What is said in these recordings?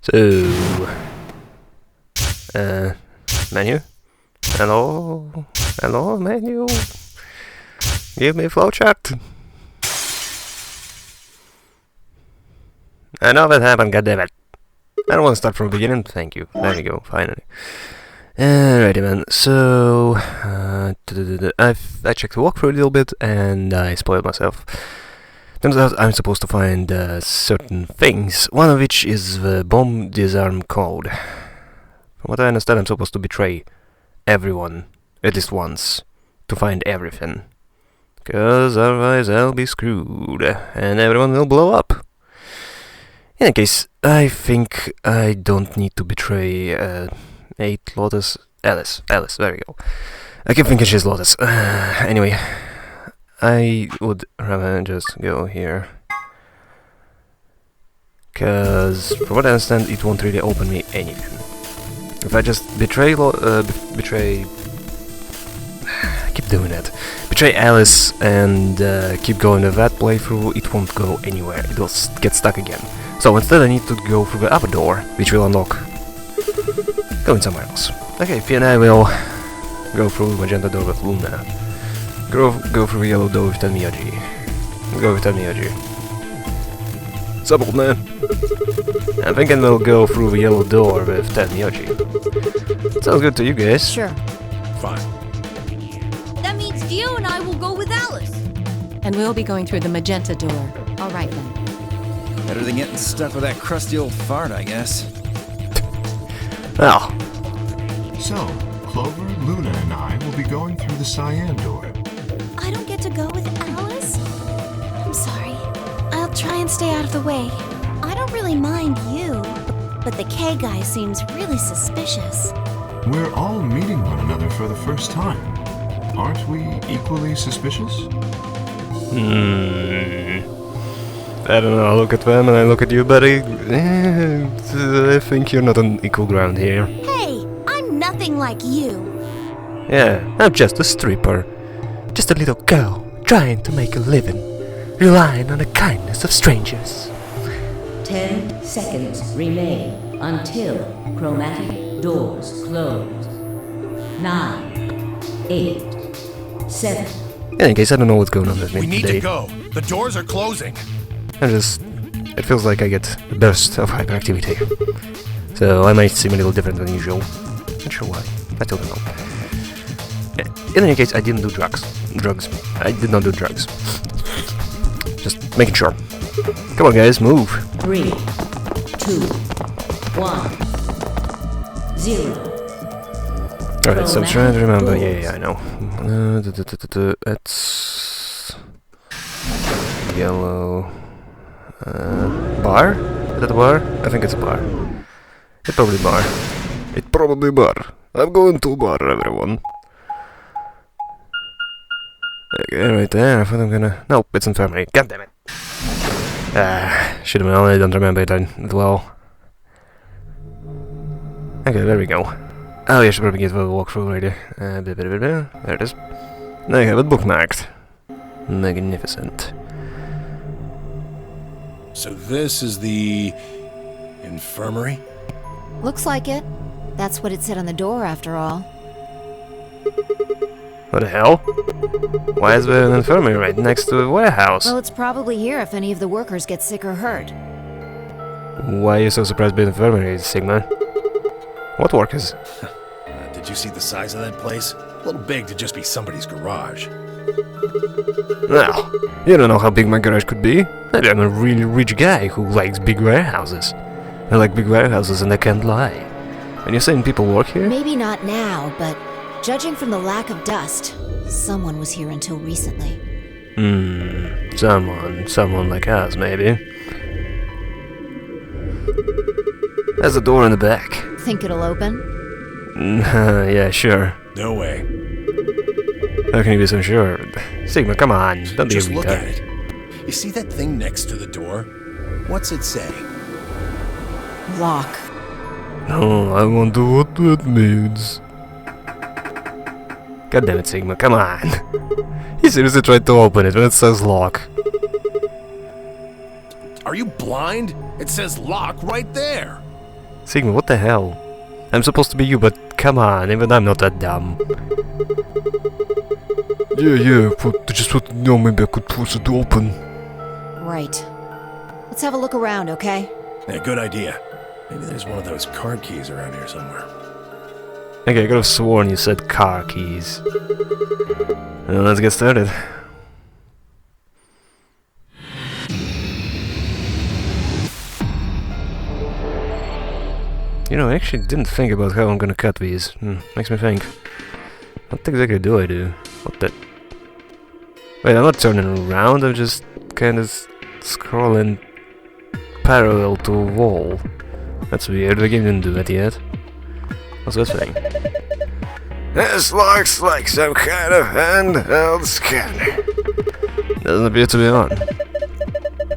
So, menu. Hello, menu. Give me a flowchart. I know that happened, goddammit. I don't want to start from the beginning. Thank you. There we go, finally. Alrighty then, so I checked the walkthrough a little bit and I spoiled myself. Turns out I'm supposed to find certain things, one of which is the bomb disarm code. From what I understand, I'm supposed to betray everyone, at least once, to find everything. Because otherwise I'll be screwed, and everyone will blow up. In any case, I think I don't need to betray 8 Lotus... Alice, there we go. I keep thinking she's Lotus. Anyway, I would rather just go here. Cause, from what I understand, it won't really open me anything. If I just betray I keep doing it. Betray Alice and keep going with that playthrough, it won't go anywhere. It will get stuck again. So instead I need to go through the upper door, which will unlock going somewhere else. Okay, Fia and I will go through the magenta door with Luna. Go through the yellow door with Tenmyoji. Go with Tenmyoji. Sup, old man? I'm thinking we'll go through the yellow door with Tenmyoji. Sounds good to you guys? Sure. Fine. That means Dio and I will go with Alice. And we'll be going through the magenta door. All right then. Better than getting stuck with that crusty old fart, I guess. Well. So, Clover, Luna, and I will be going through the cyan door. I don't get to go with Alice? I'm sorry. I'll try and stay out of the way. I don't really mind you, but the K guy seems really suspicious. We're all meeting one another for the first time. Aren't we equally suspicious? I don't know, I look at them and I look at you, buddy. I think you're not on equal ground here. Hey, I'm nothing like you. Yeah, I'm just a stripper. Just a little girl trying to make a living, relying on the kindness of strangers. 10 seconds remain until chromatic doors close. 9, 8, 7. In any case, I don't know what's going on with me We need today. to go. The doors are closing. It feels like I get a burst of hyperactivity. So I might seem a little different than usual. Not sure why. I still don't know. In any case, I didn't do drugs. I did not do drugs. Just making sure. Come on, guys, move. 3, 2, 1, 0. Alright, so I'm trying to remember. Yeah, I know. It's yellow. Bar? Is that a bar? I think it's a bar. It's probably bar. It's probably bar. I'm going to bar, everyone. Okay, right there. I thought I'm gonna... Nope, it's infirmary. God damn it. Should have known. I don't remember it that well. Okay, there we go. Oh, yeah, I should probably get the walkthrough already. There it is. Now you have it bookmarked. Magnificent. So this is the infirmary? Looks like it. That's what it said on the door, after all. What the hell? Why is there an infirmary right next to a warehouse? Well, it's probably here if any of the workers get sick or hurt. Why are you so surprised by the infirmary, Sigma? What workers? Did you see the size of that place? A little big to just be somebody's garage. Well, you don't know how big my garage could be. Maybe I'm a really rich guy who likes big warehouses. I like big warehouses and I can't lie. And you're saying people work here? Maybe not now, but judging from the lack of dust, someone was here until recently. Someone like us, maybe. There's a door in the back. Think it'll open? Yeah, sure. No way. How can you be so sure? Sigma, come on, don't be a Just look at retard. it. You see that thing next to the door? What's it say? Lock. No, I wonder what that means. God damn it, Sigma, come on. He seriously tried to open it when it says lock. Are you blind? It says lock right there. Sigma, what the hell? I'm supposed to be you, but come on, even I'm not that dumb. Yeah, but I just want to know maybe I could force it to open. Right. Let's have a look around, okay? Yeah, good idea. Maybe there's one of those card keys around here somewhere. Okay, I could have sworn you said car keys. Well, let's get started. You know, I actually didn't think about how I'm gonna cut these. Makes me think. What exactly do I do? What the... Wait, I'm not turning around, I'm just kind of scrolling parallel to a wall. That's weird, the game didn't do that yet. What's this thing? This looks like some kind of handheld scanner. Doesn't appear to be on.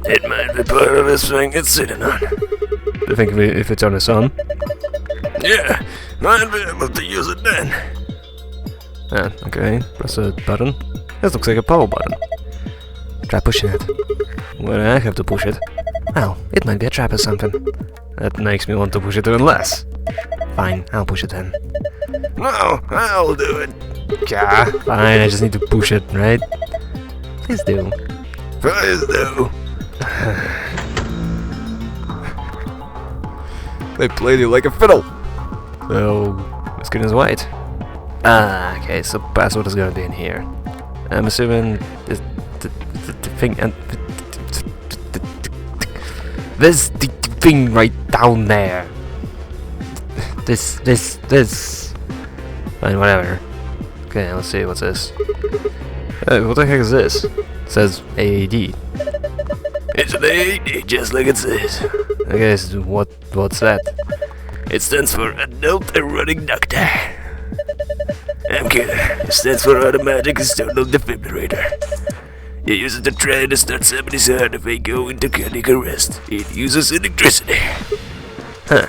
It might be part of this thing it's sitting on. Do you think if it's on its own? Yeah, might be able to use it then. Ah, okay, press a button. This looks like a power button. Try pushing it. Why do I have to push it? Oh, it might be a trap or something. That makes me want to push it even less. Fine, I'll push it then. No, I'll do it. Yeah, fine, I just need to push it, right? Please do. Please do. They played you like a fiddle. So, the screen is white. Ah, okay, so password is gonna be in here. I'm assuming the thing and this the thing right down there. This. Fine, whatever. Okay, let's see, what's this? What the heck is this? It says AAD. It's an AAD, just like it says. I guess, what's that? It stands for Adult Erotic Doctor. I'm kidding. It stands for Automatic External Defibrillator. You use it to try to start somebody's heart if they go into cardiac arrest. It uses electricity. Huh.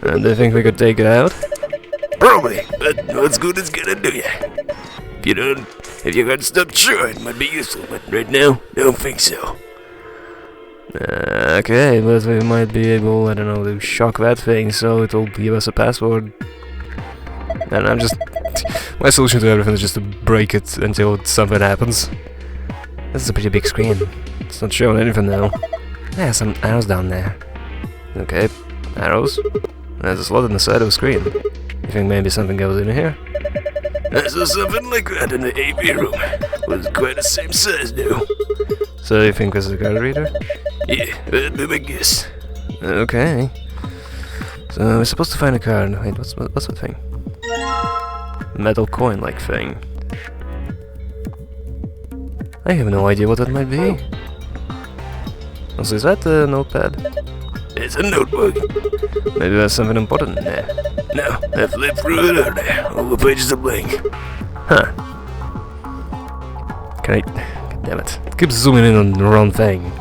And do you think we could take it out? Probably, but what's good is gonna do ya. If you can't stop, sure, it might be useful, but right now, don't think so. Okay, but we might be able, I don't know, to shock that thing, so it'll give us a password. And I'm just... my solution to everything is just to break it until something happens. This is a pretty big screen. It's not showing anything now. Yeah, some arrows down there. Okay, arrows. There's a slot in the side of the screen. You think maybe something goes in here? I saw something like that in the AV room. It was quite the same size, though. So you think this is a card reader? Yeah, that'd be my guess. Okay. So we're supposed to find a card. Wait, what's that thing? Metal coin-like thing. I have no idea what that might be. Also, is that a notepad? It's a notebook. Maybe there's something important in there. No, I flipped through it earlier. All the pages are blank. Huh. Can I... God damn it. It keeps zooming in on the wrong thing.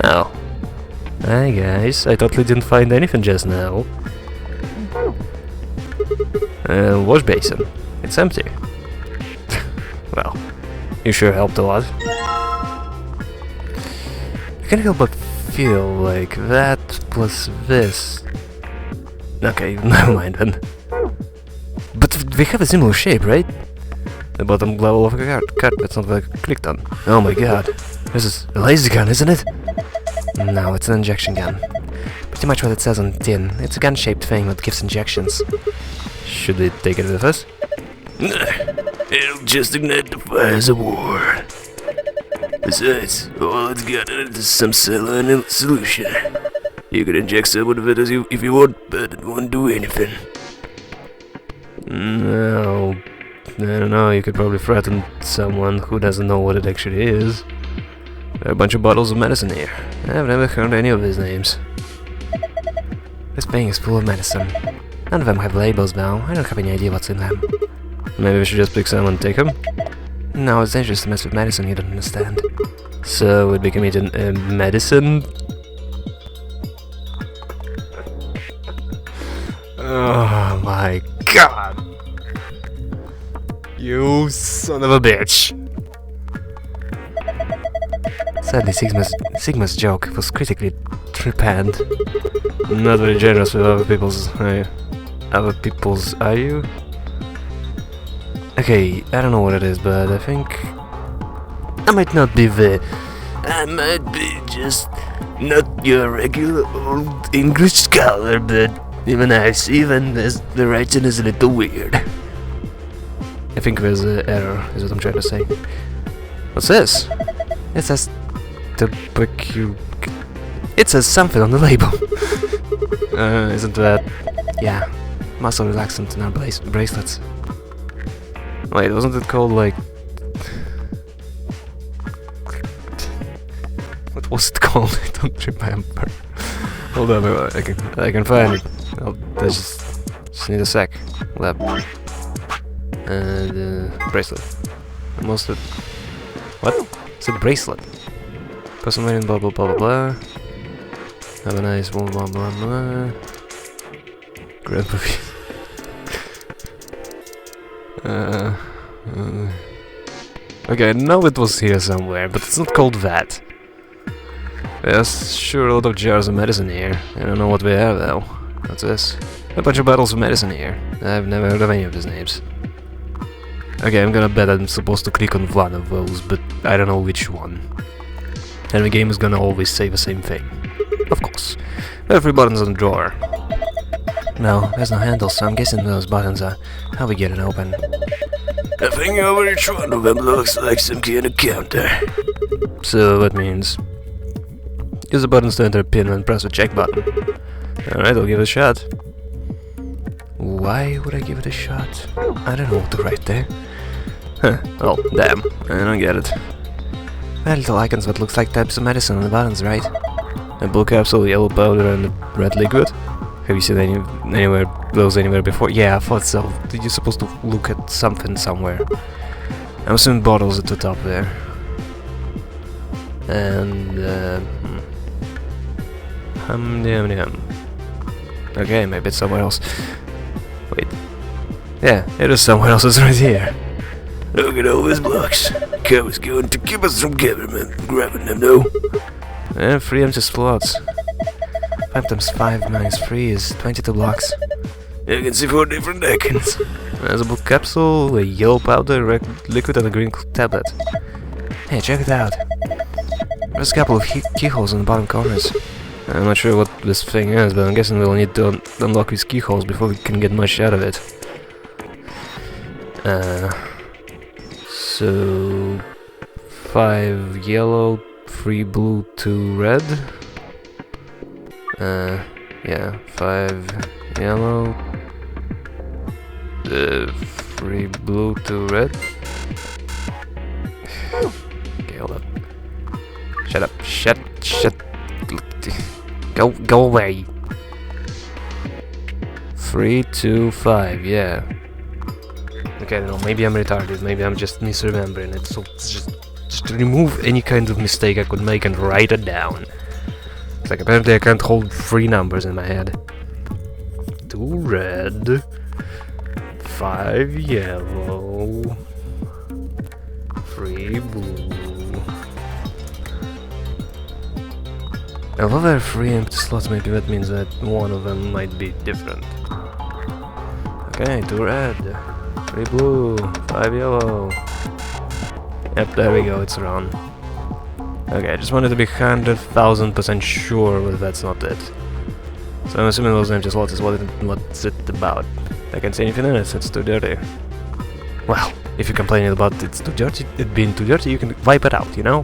Oh. Hi guys, I totally didn't find anything just now. Wash basin. It's empty. Well, you sure helped a lot. I can't help but feel like that plus this... Okay, never mind then. But they have a similar shape, right? The bottom level of a card, that's not what I clicked on. Oh my god. This is a laser gun, isn't it? No, it's an injection gun. Pretty much what it says on the tin. It's a gun-shaped thing that gives injections. Should we take it with us? It'll just ignite the fires of war. Besides, all it's got in it is some saline solution. You could inject someone with it if you want, but it won't do anything. No, I don't know, you could probably threaten someone who doesn't know what it actually is. There are a bunch of bottles of medicine here. I've never heard any of these names. This thing is full of medicine. None of them have labels though, I don't have any idea what's in them. Maybe we should just pick some and take them? No, it's dangerous to mess with medicine you don't understand. So, we'd be committing medicine? Oh my god! You son of a bitch! Sadly, Sigma's joke was critically repent. I'm not very generous with other people's... are you? Okay, I don't know what it is, but I think... I might not be I might be just not your regular old English scholar, but even the writing is a little weird. I think there's an error, is what I'm trying to say. What's this? It says... It says something on the label. Isn't that... yeah, muscle relaxant in our bracelets. Wait, wasn't it called like... what was it called? I don't remember. Hold on, I can find it. I just need a sec. Lab. And bracelet. Almost it. What? It's a bracelet. Personal blah blah blah blah blah. Have a nice blah blah blah blah. Grab okay, I know it was here somewhere, but it's not called that. There's sure a lot of jars of medicine here. I don't know what they are though. What's this? A bunch of bottles of medicine here. I've never heard of any of these names. Okay, I'm gonna bet I'm supposed to click on one of those, but I don't know which one. And the game is gonna always say the same thing. Of course. There are 3 buttons on the drawer. No, there's no handle, so I'm guessing those buttons are how we get it open. I think over each one of them looks like some kind of counter. So that means... use the buttons to enter a pin and press the check button. Alright, I'll give it a shot. Why would I give it a shot? I don't know what to write there. Huh, oh, damn, I don't get it. There are little icons that looks like types of medicine on the buttons, right? A blue capsule, yellow powder, and a red liquid? Have you seen those anywhere before? Yeah, I thought so. You're supposed to look at something somewhere. I'm assuming bottles at the top there. And, okay, maybe it's somewhere else. Wait. Yeah, it is somewhere else, it's right here. Look at all these blocks. Cover's going to keep us from grabbing them, though. 3 empty slots. 5 times 5 minus 3 is 22 blocks. You can see 4 different icons. There's a blue capsule, a yellow powder, red liquid, and a green tablet. Hey, check it out. There's a couple of keyholes in the bottom corners. I'm not sure what this thing is, but I'm guessing we'll need to unlock these keyholes before we can get much out of it. So... 5 yellow, 3 blue, 2 red. Yeah, 5 yellow, 3 blue, 2 red. Okay, hold up. Shut up, shut. Go away. 3, 2, 5, yeah. Okay, I don't know, maybe I'm retarded, maybe I'm just misremembering it, so just remove any kind of mistake I could make and write it down. It's like apparently I can't hold 3 numbers in my head. 2 red, 5 yellow, 3 blue. Although there are 3 empty slots, maybe that means that one of them might be different. Okay, 2 red, 3 blue, 5 yellow. Yep, there we go, it's wrong. Okay, I just wanted to be 100,000% sure that that's not it. So I'm assuming those empty slots is what's it about. I can't see anything in it, it's too dirty. Well, if you're complaining about it being too dirty, you can wipe it out, you know?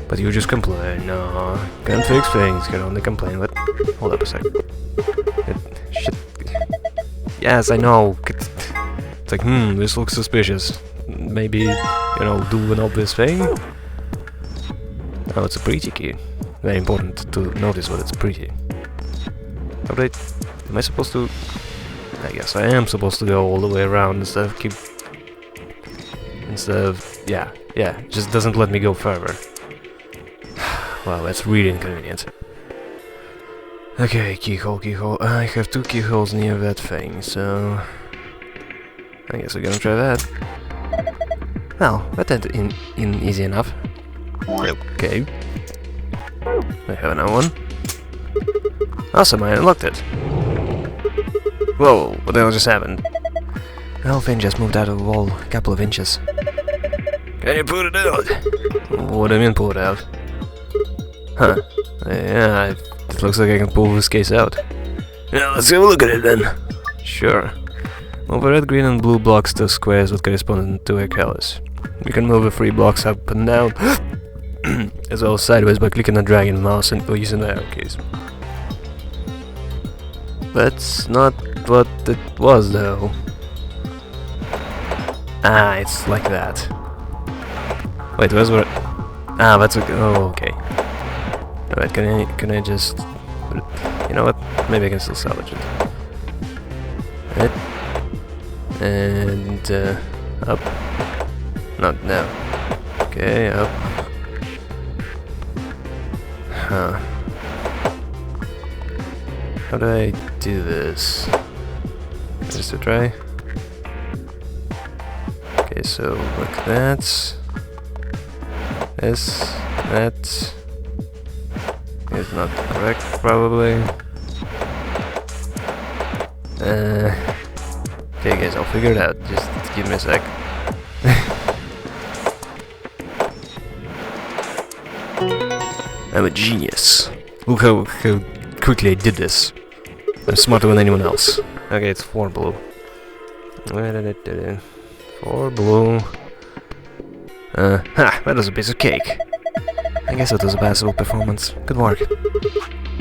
But you just complain, no, can't fix things, can only complain, but... hold up a sec. Shit. Yes, I know, it's like, this looks suspicious. Maybe, you know, do an obvious thing? Oh, it's a pretty key. Very important to notice what it's pretty. Alright, am I supposed to... I guess I am supposed to go all the way around instead of... yeah, it just doesn't let me go further. Wow, that's really inconvenient. Okay, keyhole. I have 2 keyholes near that thing, so... I guess we're gonna try that. Well, that went in easy enough. Okay. I have another one. Awesome, I unlocked it. Whoa, what the hell just happened? The whole thing just moved out of the wall a couple of inches. Can you pull it out? What do you mean pull it out? Huh. Yeah, it looks like I can pull this case out. Yeah, let's have a look at it then. Sure. Move the red, green and blue blocks to squares with corresponding to their colors. You can move the 3 blocks up and down, as well as sideways by clicking and dragging the mouse and using the arrow keys. That's not what it was though. Ah, it's like that. Wait, where's what? Ah, that's okay. Oh, okay. Alright, can I just... You know what? Maybe I can still salvage it. Right. And, up. Not now. Okay, up. Huh. How do I do this? Just to try. Okay, so like that. This, that is not correct, probably. Okay, guys, I'll figure it out. Just give me a sec. I'm a genius. Look how quickly I did this. I'm smarter than anyone else. Okay, it's 4 blue. 4 blue. Ha! That was a piece of cake. I guess it was a passable performance. Good work.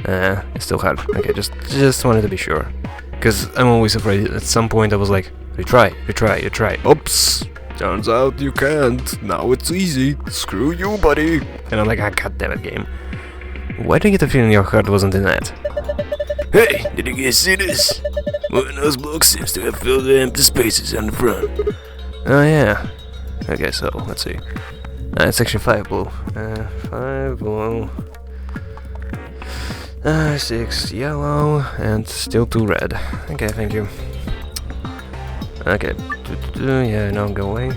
It's still hard. Okay, just wanted to be sure. Because I'm always afraid at some point I was like, retry. Oops! Turns out you can't. Now it's easy. Screw you, buddy. And I'm like, ah, goddammit, game. Why do you get the feeling your heart wasn't in that? Hey, did you guys see this? One of those blocks seems to have filled the empty spaces on the front. Oh yeah. Okay, so let's see. It's actually 5 blue. 5 blue. 6 yellow and still 2 red. Okay, thank you. Okay. Yeah, now go away.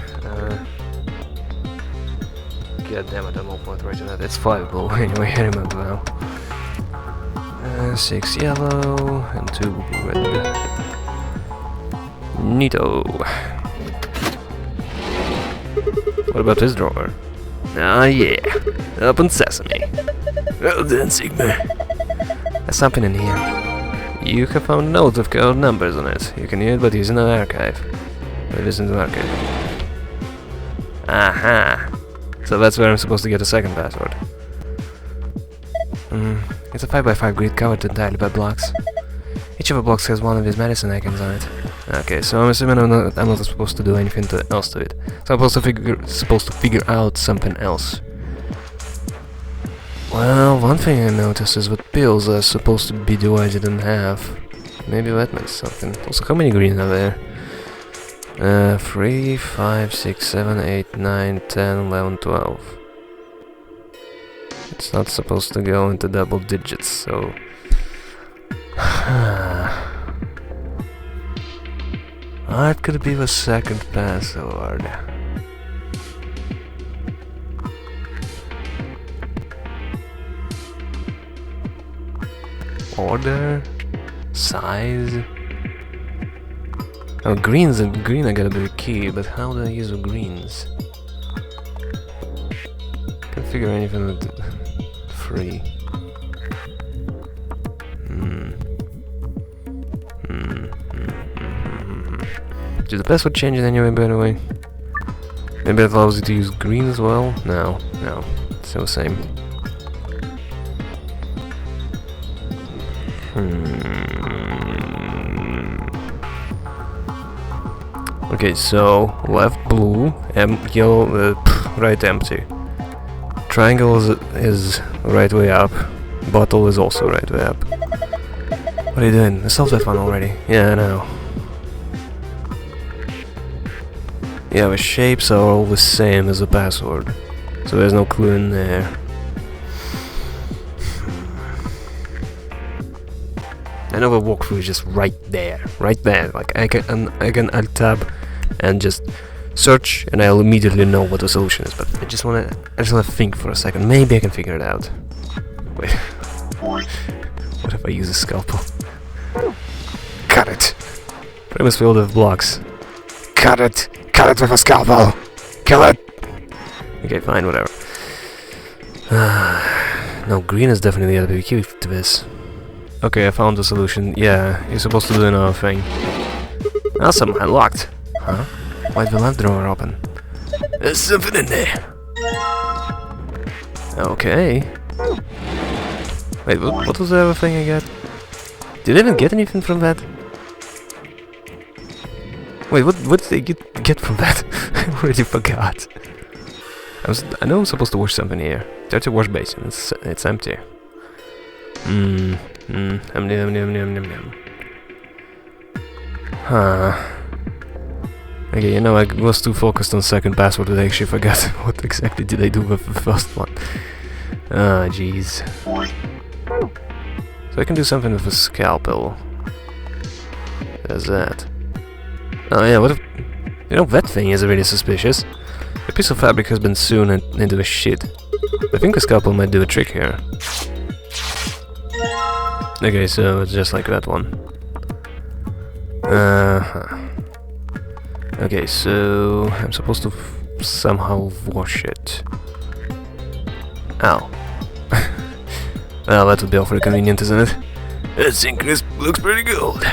God damn it, I'm awful at writing that. It's 5 blue anyway, I remember now. 6 yellow and 2 red. Neato. What about this drawer? Ah yeah, open sesame. Well then, Sigma. There's something in here. You have found notes with code numbers on it. You can hear it by using an archive. But it isn't an archive. Aha! So that's where I'm supposed to get a second password. It's a 5x5 grid covered entirely by blocks. Each of the blocks has one of these medicine icons on it. Okay, so I'm assuming I'm not supposed to do anything else to it. So I'm supposed to figure out something else. Well, one thing I noticed is that pills are supposed to be divided in half. Maybe that means something. Also, how many green are there? 3, 5, 6, 7, 8, 9, 10, 11, 12. It's not supposed to go into double digits, so... What could be the second password? Order? Size? Oh, green I gotta be the key, but how do I use the greens? Can't figure anything with the 3. Did the password change it anyway, by the way? Maybe it allows you to use green as well? No, still the same. Okay, so left blue, yellow, right empty. Triangle is right way up. Bottle is also right way up. What are you doing? I solved that one already. Yeah, I know. Yeah, the shapes are all the same as the password, so there's no clue in there. I know the walkthrough is just right there. Like I can alt tab and just search, and I'll immediately know what the solution is. But I just wanna think for a second. Maybe I can figure it out. Wait. What if I use a scalpel? Cut it! Frame is filled with blocks. Cut it! Cut it with a scalpel! Kill it! Okay, fine, whatever. No, green is definitely gotta be key to this. Okay, I found the solution. Yeah, you're supposed to do another thing. Awesome, I locked. Huh? Why'd the left drawer open? There's something in there. Okay. Wait, what was the other thing I got? Did I even get anything from that? Wait, what did I get from that? I already forgot. I know I'm supposed to wash something here. Dirty wash basin. It's empty. Huh. Okay, you know, I was too focused on second password that I actually forgot what exactly did I do with the first one. Ah, jeez. So I can do something with a scalpel. There's that. Oh yeah, what if... You know, that thing is really suspicious. A piece of fabric has been sewn into the shit. I think a scalpel might do a trick here. Okay, so it's just like that one. Okay, so I'm supposed to somehow wash it. Ow. Well, that would be awfully convenient, isn't it? This ink looks pretty good.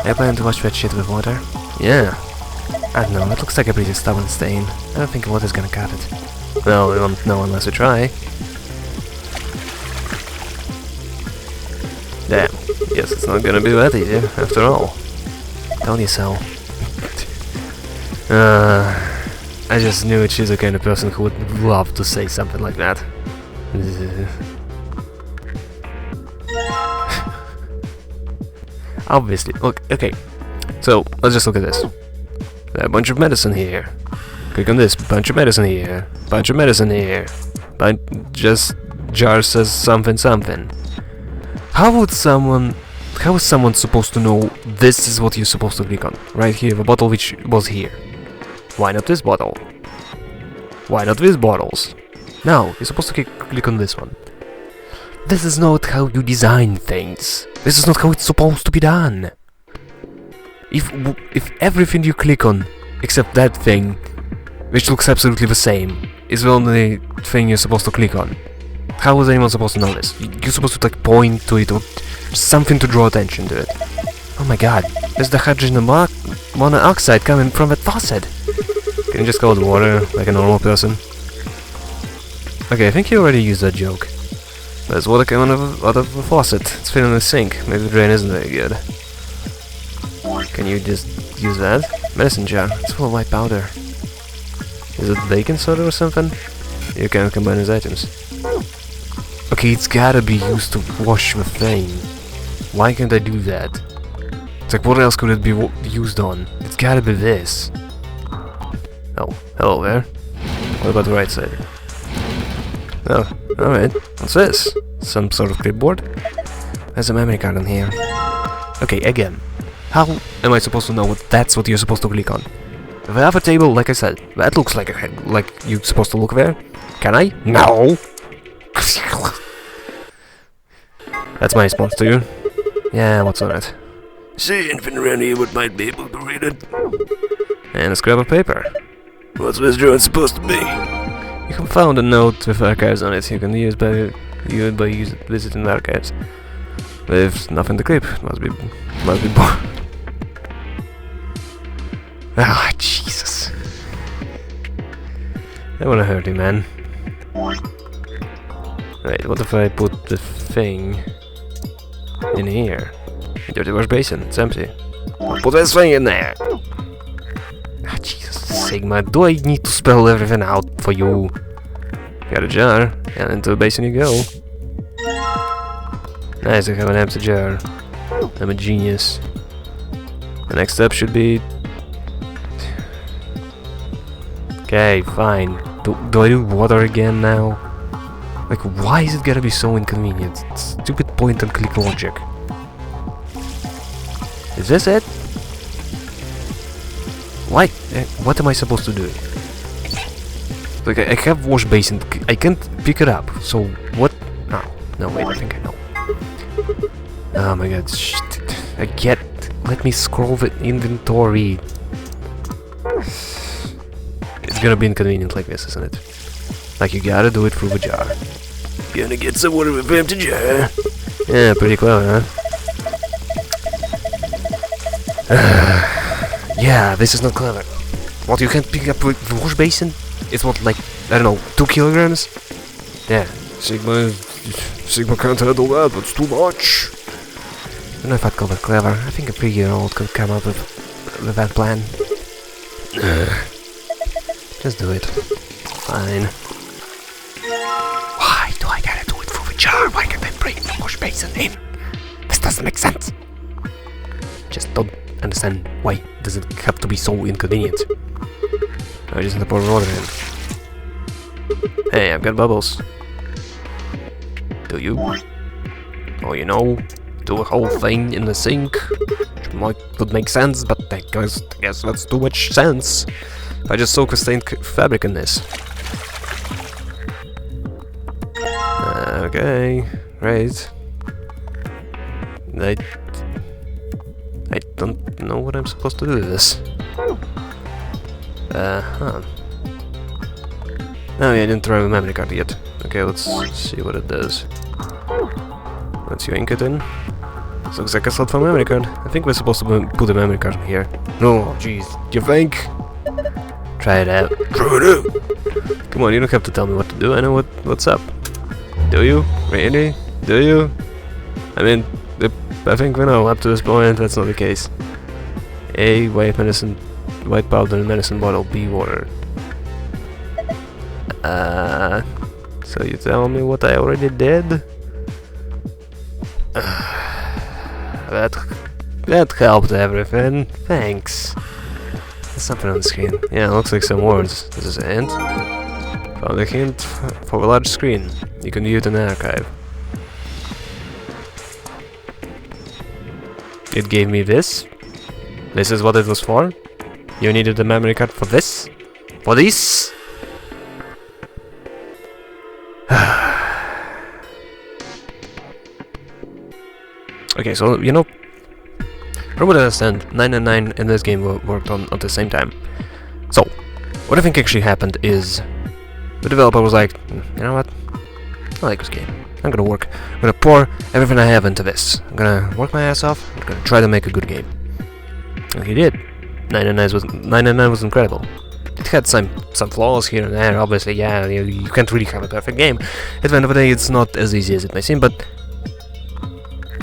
I plan to wash that shit with water. Yeah. I don't know, it looks like a pretty stubborn stain. I don't think water's gonna cut it. Well, we won't know unless we try. Damn. Guess it's not gonna be that easy, after all. Told you so. I just knew she's the kind of person who would love to say something like that. Obviously. Look, okay. So, let's just look at this. A bunch of medicine here. Click on this. Bunch of medicine here. Bunch of medicine here. Just jar says something something. How is someone supposed to know this is what you're supposed to click on? Right here, the bottle which was here. Why not this bottle? Why not these bottles? No, you're supposed to click on this one. This is not how you design things. This is not how it's supposed to be done. If everything you click on, except that thing, which looks absolutely the same, is the only thing you're supposed to click on, how is anyone supposed to know this? You're supposed to like point to it or something to draw attention to it. Oh my god, there's the hydrogen monoxide coming from that faucet. Can you just go with water like a normal person? Okay, I think you already used that joke. There's water coming out of the faucet. It's filling the sink. Maybe the drain isn't very good. Can you just use that? Medicine jar. It's full of white powder. Is it baking soda or something? You can't combine these items. Okay, it's gotta be used to wash the thing. Why can't I do that? It's like, what else could it be used on? It's gotta be this. Oh, hello there. What about the right side? Oh, alright. What's this? Some sort of clipboard? There's a memory card on here. Okay, again. How am I supposed to know that's what you're supposed to click on? The other table, like I said, that looks like you're supposed to look there. Can I? No! That's my response to you. Yeah, what's on it? See anything around here what might be able to read it? And a scrap of paper. What's this drawing supposed to be? You can find a note with archives on it. You can use by visiting the archives. There's nothing to clip. Must be bored. Ah, Jesus. I wanna hurt you, man. Wait, what if I put the thing in here? Dirty wash basin, it's empty. I'll put this thing in there! Ah, Jesus, Sigma, do I need to spell everything out for you? Got a jar, and into the basin you go. Nice, I have an empty jar. I'm a genius. The next step should be... Okay, fine. Do I do water again now? Like, why is it gotta be so inconvenient? Stupid point-and-click logic. Is this it? Why? What am I supposed to do? Like, I have wash basin. I can't pick it up. So, what? Oh, no, wait, I think I know. Oh my god, shit. Let me scroll the inventory. It's gonna be inconvenient like this, isn't it? Like, you gotta do it through the jar. Gonna get some water with empty jar. Yeah, pretty clever, huh? Yeah, this is not clever. What, you can't pick up with the wash basin? It's what, like, I don't know, 2 kilograms? Yeah, Sigma can't handle that, that's too much. I don't know if I'd call that clever. I think a 3-year-old could come up with that plan. Just do it. Fine. Why do I gotta do it through the jar? Why can't I bring the wash basin in? This doesn't make sense. Just don't understand why does it have to be so inconvenient. I just have to pour water in. Hey, I've got bubbles. Do you? Oh, you know, do a whole thing in the sink. Which would make sense, but I guess that's too much sense. If I just soak a stained fabric in this. Okay, right. I don't know what I'm supposed to do with this. Huh. Oh yeah, I didn't try the memory card yet. Okay, let's see what it does. Once you ink it in. This looks like a slot for memory card. I think we're supposed to put a memory card in here. No, jeez. You think? Try it out. Try it out! Come on, you don't have to tell me what to do. I know what's up. Do you? Really? Do you? I mean, I think we know up to this point that's not the case. A, white powder and medicine bottle. B, water. So you tell me what I already did? That helped everything. Thanks. There's something on the screen. Yeah, looks like some words. This is a hint. Found a hint for a large screen. You can view it in the archive. It gave me this. This is what it was for. You needed a memory card for this? For this? Okay, so, you know, from what I understand, 999 and this game worked on at the same time. So, what I think actually happened is the developer was like, you know what, I like this game. I'm gonna pour everything I have into this. I'm gonna work my ass off, I'm gonna try to make a good game. And he did. 999 was incredible. It had some flaws here and there, obviously, yeah, you can't really have a perfect game. At the end of the day, it's not as easy as it may seem, but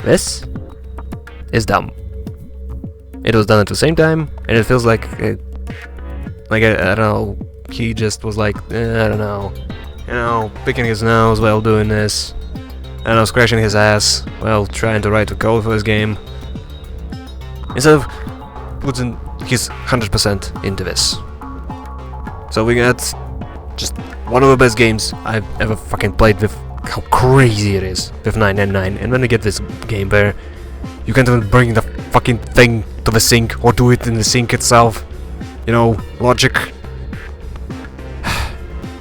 this is dumb. It was done at the same time, and it feels like, I don't know, he just was like, I don't know, you know, picking his nose while doing this, I don't know, scratching his ass while trying to write the code for his game, instead of putting his 100% into this. So we got just one of the best games I've ever fucking played with how crazy it is with 999, and when we get this game where you can't even bring the fucking thing to the sink or do it in the sink itself, you know, logic.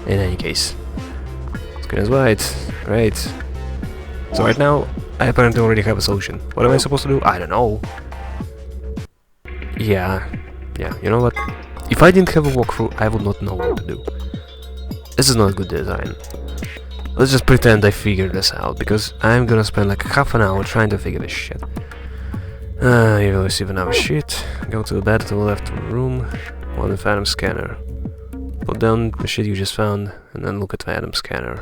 In any case, screen is white, great. So right now, I apparently already have a solution. What am I supposed to do? I don't know. Yeah, you know what? If I didn't have a walkthrough, I would not know what to do. This is not good design. Let's just pretend I figured this out, because I'm gonna spend like half an hour trying to figure this shit. You will receive another sheet. Go to the bed to the left of the room. On the Phantom scanner. Put down the shit you just found, and then look at the Phantom scanner.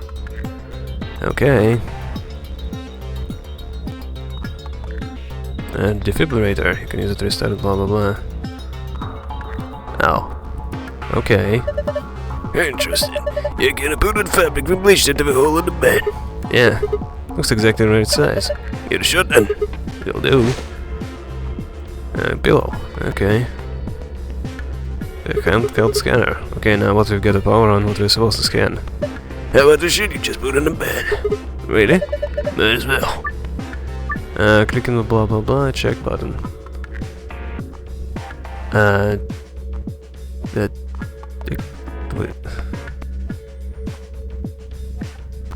Okay. And defibrillator. You can use it to restart it, blah blah blah. Oh. Okay. Interesting. You're gonna put in fabric and bleach into the hole in the bed. Yeah. Looks exactly the right size. Get a shot then. Will do. Pillow. Okay. A handheld scanner. Okay, now what we've got the power on, what we're supposed to scan. How about the shit you just put in the bed? Really? Might as well. Click on the blah blah blah check button.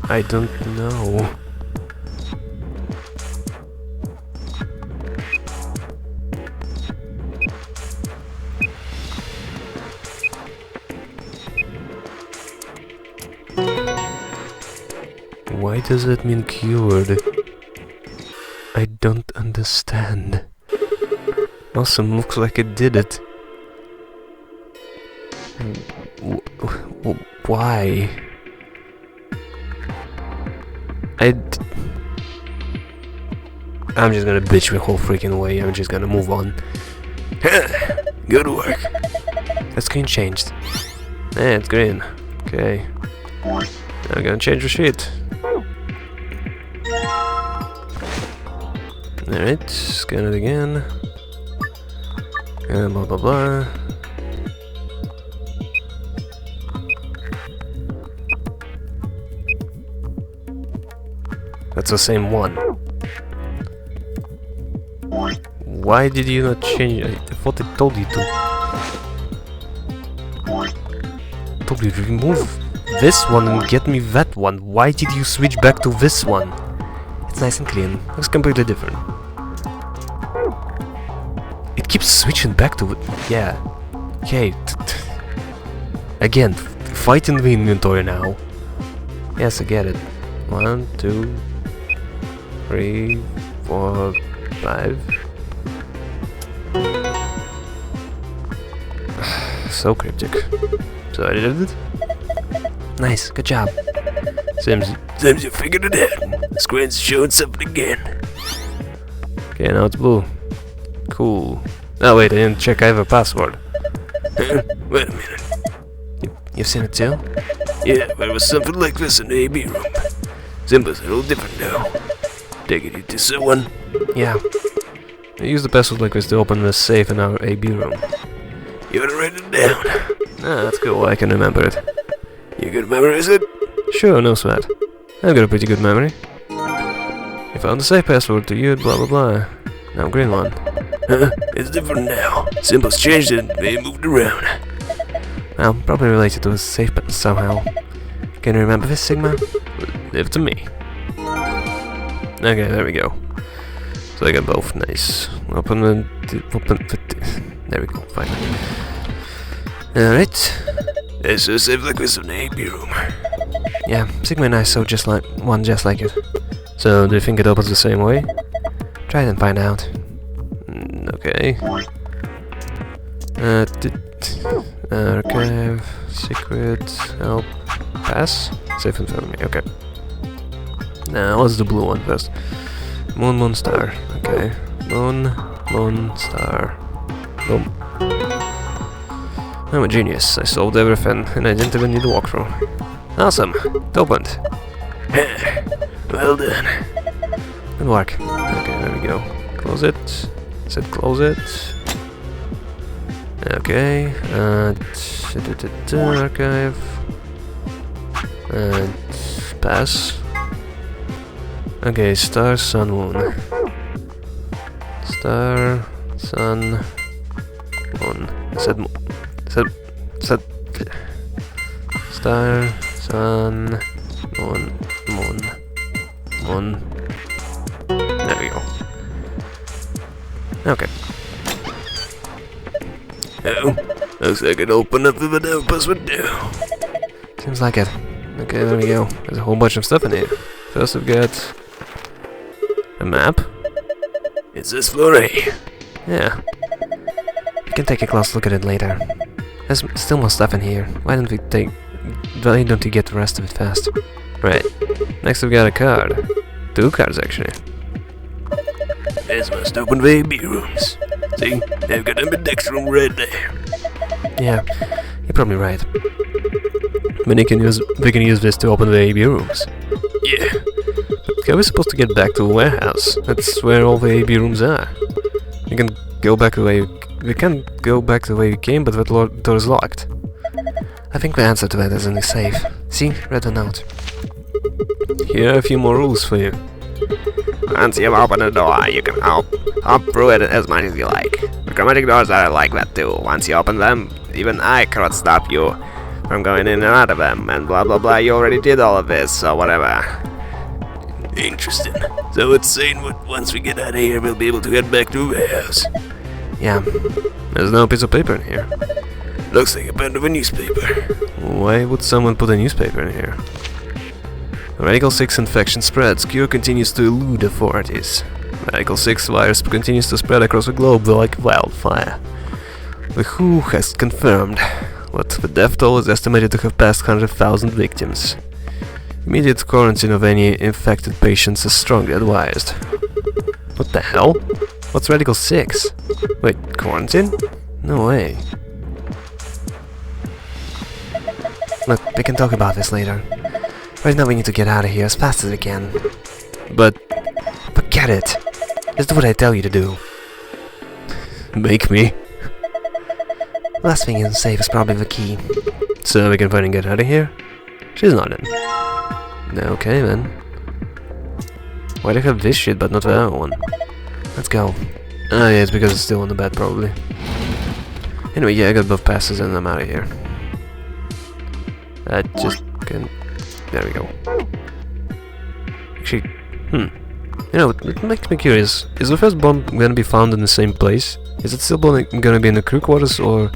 I don't know. Why does that mean cured? I don't understand. Awesome, looks like it did it. Why? I'm just gonna bitch the whole freaking way. I'm just gonna move on. Good work. The screen changed. Yeah, it's green. Okay. I'm gonna change the sheet. Alright, scan it again. And blah blah blah. That's the same one. Why did you not change it? I thought I told you to. I told you to remove this one and get me that one. Why did you switch back to this one? It's nice and clean. Looks completely different. It keeps switching back to it. Yeah. Okay. Again, fight in the inventory now. Yes, I get it. 1, 2, 3, 4, 5. So cryptic. So I did it. Nice, good job. Seems you figured it out. The screen's showing something again. Okay, now it's blue. Cool. Oh wait, I didn't check I have a password. Wait a minute. You've seen it too? Yeah, but it was something like this in the AB room. Symbols are a little different now. Take it to someone. Yeah. I used the password like this to open the safe in our AB room. You wanna write it down? Ah, that's cool, I can remember it. You can memorize it? Sure, no sweat. I've got a pretty good memory. You found the safe password to you, blah blah blah. Now green one. It's different now. Symbols changed it, they moved around. Well, probably related to a safe button somehow. Can you remember this, Sigma? Leave it to me. Okay, there we go. So I got both, nice. Open there we go, fine. Alright. It's a safe like this in the AP room. Yeah, Sigma and I saw just like it. So do you think it opens the same way? Try it and find out. Okay. Archive, secret, help, pass, safe in front of me, okay. Now, what's the blue one first? Moon, star, okay. Moon, star, boom. I'm a genius, I solved everything, and I didn't even need a walkthrough. Awesome, it opened. Well done. Good work. Okay, there we go. Close it. Said close it. Okay, archive, and pass. Okay, star, sun, moon. Star, sun, moon. Said star, sun, moon. There we go. Okay. Oh, looks like it opened up the whatever password do. Seems like it. Okay, there we go. There's a whole bunch of stuff in here. First we've got a map. It says floor A. Yeah. We can take a close look at it later. There's still more stuff in here. Why don't you get the rest of it fast? Right. Next we've got a card. 2 cards actually. This must open the AB rooms. See, they've got an index room right there. Yeah, you're probably right. We can use this to open the AB rooms. Yeah. But how are we supposed to get back to the warehouse? That's where all the AB rooms are. We can go back the way we can't go back the way we came, but that door is locked. I think the answer to that is in the safe. See, read the note. Here are a few more rules for you. Once you've opened the door, you can hop through it as much as you like. The chromatic doors are like that too. Once you open them, even I cannot stop you from going in and out of them, and blah blah blah. You already did all of this, so whatever. Interesting. So it's saying once we get out of here, we'll be able to get back to the warehouse. Yeah. There's no piece of paper in here. Looks like a band of a newspaper. Why would someone put a newspaper in here? Radical 6 infection spreads. Cure continues to elude authorities. Radical 6 virus continues to spread across the globe like wildfire. The WHO has confirmed that the death toll is estimated to have passed 100,000 victims. Immediate quarantine of any infected patients is strongly advised. What the hell? What's Radical 6? Wait, quarantine? No way. Look, we can talk about this later. Right now we need to get out of here as fast as we can. But forget it. Just do what I tell you to do. Make me. Last thing you can save is probably the key. So we can finally get out of here? She's not in. Okay then. Why do I have this shit but not the other one? Let's go. Oh yeah, it's because it's still on the bed probably. Anyway, yeah, I got both passes and I'm out of here. I just can... There we go. Actually, you know, it makes me curious. Is the first bomb gonna be found in the same place? Is it still gonna be in the crew quarters, or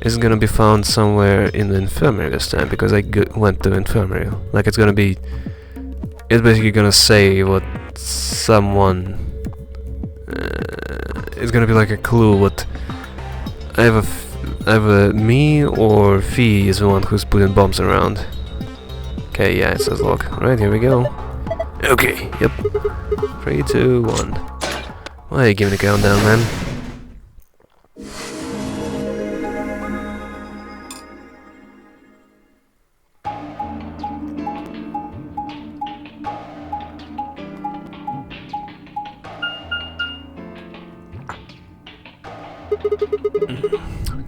is it gonna be found somewhere in the infirmary this time? Because I went to the infirmary. Like it's gonna be... It's basically gonna say what someone... it's gonna be like a clue what... Either me or Fee is the one who's putting bombs around. Okay, yeah, it says lock. Right, here we go. Okay, yep. 3, 2, 1. Why are you giving a countdown, man?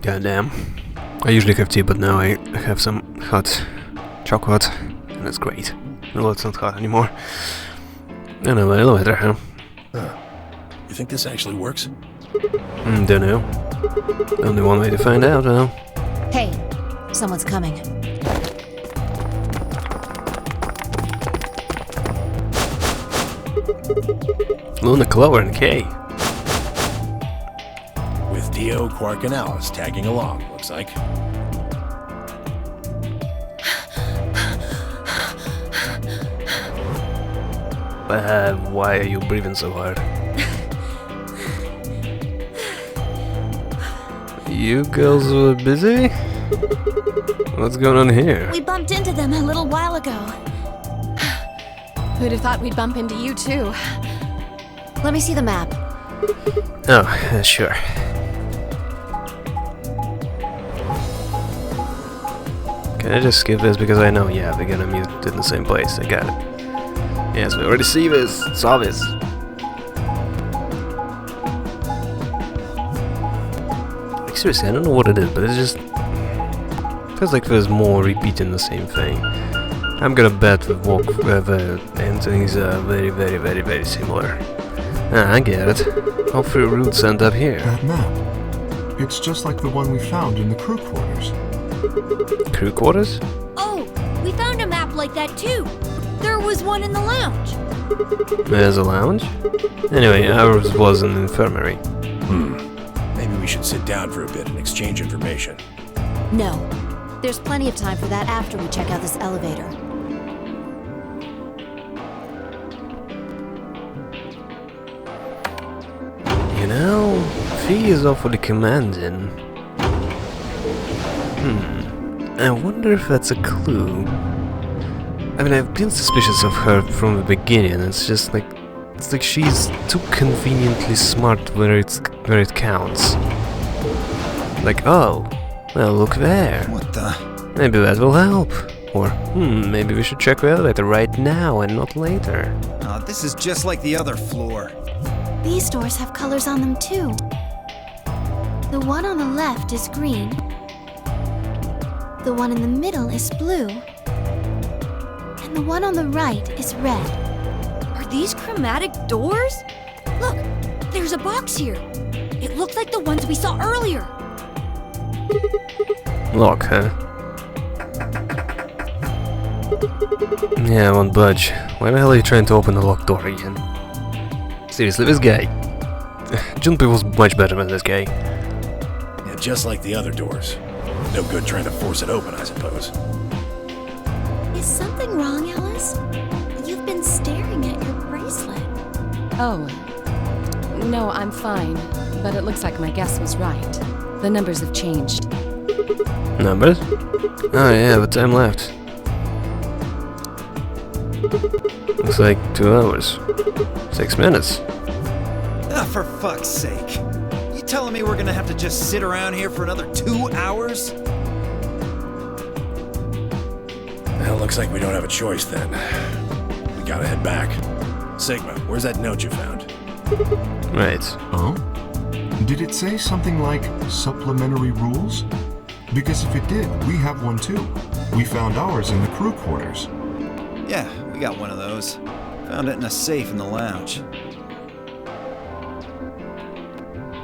Goddamn. I usually have tea, but now I have some hot chocolate, and it's great. No, it's not hot anymore. I know, elevator, huh? You think this actually works? Don't know. Only one way to find out, though. Hey, someone's coming. Luna, Clover, and Kay. With Dio, Quark, and Alice tagging along, looks like. Why are you breathing so hard? You girls were busy? What's going on here? We bumped into them a little while ago. Who'd have thought we'd bump into you too? Let me see the map. Oh, sure. Can I just skip this because I know, yeah, they're gonna meet in the same place. I got it. Yes, we already see this. It's obvious. Like, seriously, I don't know what it is, but it just feels like there's more repeating the same thing. I'm gonna bet the endings are very, very, very, very similar. Ah, I get it. All 3 routes end up here. That map. It's just like the one we found in the crew quarters. Crew quarters? Oh, we found a map like that too. There was one in the lounge. There's a lounge? Anyway, ours was an infirmary. Maybe we should sit down for a bit and exchange information. No. There's plenty of time for that after we check out this elevator. You know, Fee is awfully commanding. I wonder if that's a clue. I mean, I've been suspicious of her from the beginning. It's like she's too conveniently smart where it counts. Like, oh, well, look there. What the? Maybe that will help. Or, maybe we should check the elevator right now and not later. Oh, this is just like the other floor. These doors have colors on them too. The one on the left is green. The one in the middle is blue. And the one on the right is red. Are these chromatic doors? Look, there's a box here. It looked like the ones we saw earlier. Lock, huh? Yeah, I won't budge. Why the hell are you trying to open the locked door again? Seriously, this guy. Junpei was much better than this guy. Yeah, just like the other doors. No good trying to force it open, I suppose. Is something wrong, Alice? You've been staring at your bracelet. Oh. No, I'm fine. But it looks like my guess was right. The numbers have changed. Numbers? Oh yeah, but time left. Looks like 2 hours. 6 minutes. Ah, for fuck's sake. You telling me we're gonna have to just sit around here for another 2 hours? Well, looks like we don't have a choice then. We gotta head back. Sigma, where's that note you found? Right. Oh? Did it say something like supplementary rules? Because if it did, we have one too. We found ours in the crew quarters. Yeah, we got one of those. Found it in a safe in the lounge.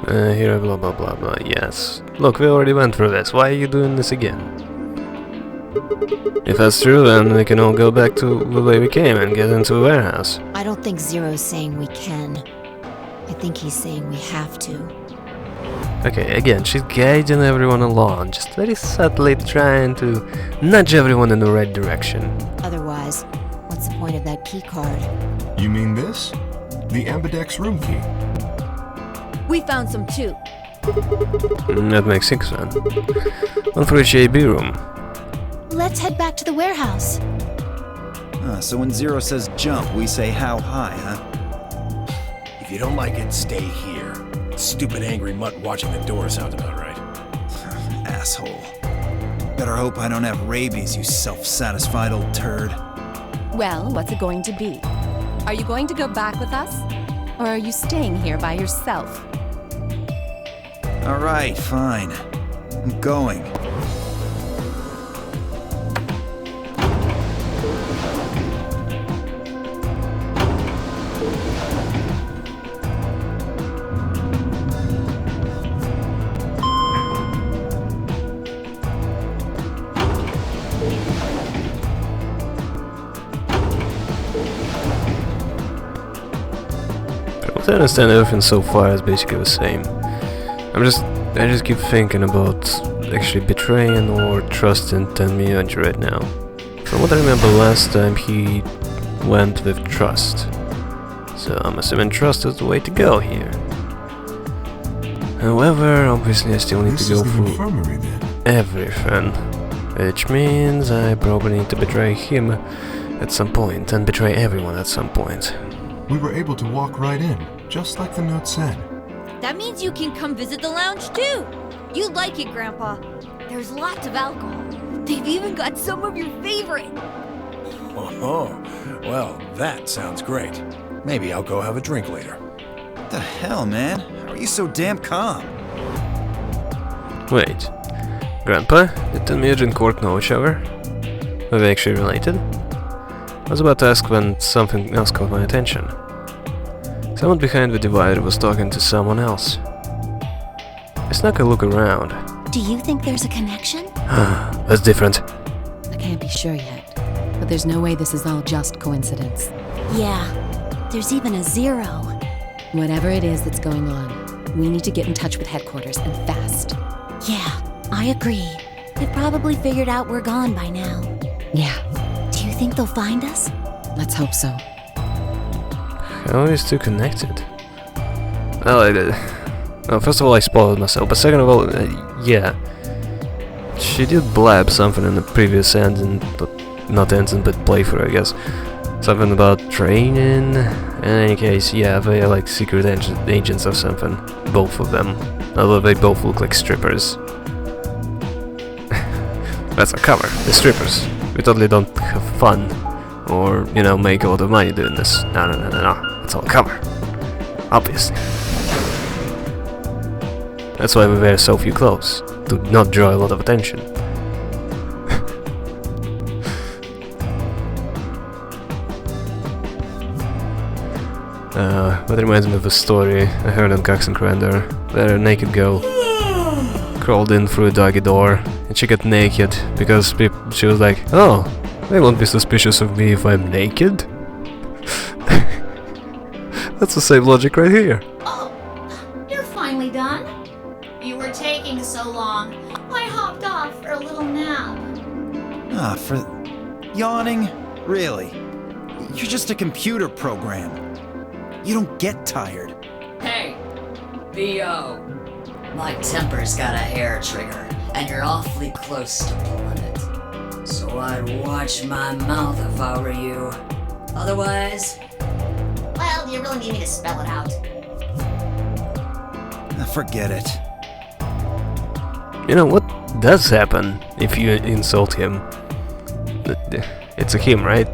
Here, blah blah blah blah, yes. Look, we already went through this, why are you doing this again? If that's true, then we can all go back to the way we came and get into the warehouse. I don't think Zero's saying we can. I think he's saying we have to. Okay, again, she's guiding everyone along, just very subtly trying to nudge everyone in the right direction. Otherwise, what's the point of that key card? You mean this? The Ambidex room key. We found some too. That makes 6 then. One for each AB room. Let's head back to the warehouse. So when Zero says jump, we say how high, huh? If you don't like it, stay here. Stupid angry mutt watching the door sounds about right. Asshole. Better hope I don't have rabies, you self-satisfied old turd. Well, what's it going to be? Are you going to go back with us? Or are you staying here by yourself? Alright, fine. I'm going. I understand everything so far is basically the same. I just keep thinking about actually betraying or trusting Tenmyonji right now. From what I remember last time, he went with trust. So I'm assuming trust is the way to go here. However, obviously I still need to go through infirmary, then. everything. Which means I probably need to betray him at some point and betray everyone at some point. We were able to walk right in, just like the note said. That means you can come visit the lounge too. You'd like it, Grandpa. There's lots of alcohol. They've even got some of your favorite. Oh, well, that sounds great. Maybe I'll go have a drink later. What the hell, man? How are you so damn calm? Wait, Grandpa, did Tenmyonji and Cork know each other? Are they actually related? I was about to ask when something else caught my attention. Someone behind the divider was talking to someone else. I snuck a look around. Do you think there's a connection? That's different. I can't be sure yet. But there's no way this is all just coincidence. Yeah. There's even a Zero. Whatever it is that's going on, we need to get in touch with headquarters and fast. Yeah, I agree. They've probably figured out we're gone by now. Yeah, Do you think they'll find us? let's hope so. How are these two connected? Well, first of all, I spoiled myself, but second of all, yeah. She did blab something in the previous ending, but not ending, but playthrough, I guess. Something about training. In any case, yeah, they are like secret agents or something. Both of them. Although they both look like strippers. That's our cover, the strippers. We totally don't have fun. Or, you know, make a lot of money doing this. No. It's all cover. Obviously. That's why we wear so few clothes. To not draw a lot of attention. That reminds me of a story I heard on Cox and Crandor, where a naked girl crawled in through a doggy door, and she got naked because she was like, oh, They won't be suspicious of me if I'm naked. That's the same logic right here. Oh, you're finally done. You were taking so long. I hopped off for a little nap. Ah, for yawning? Really? You're just a computer program. You don't get tired. Hey, B.O. My temper's got a hair trigger, and you're awfully close to pulling it. So I'd watch my mouth if I were you. Otherwise... Well, do you really need me to spell it out? Forget it. You know what does happen if you insult him? It's a him, right?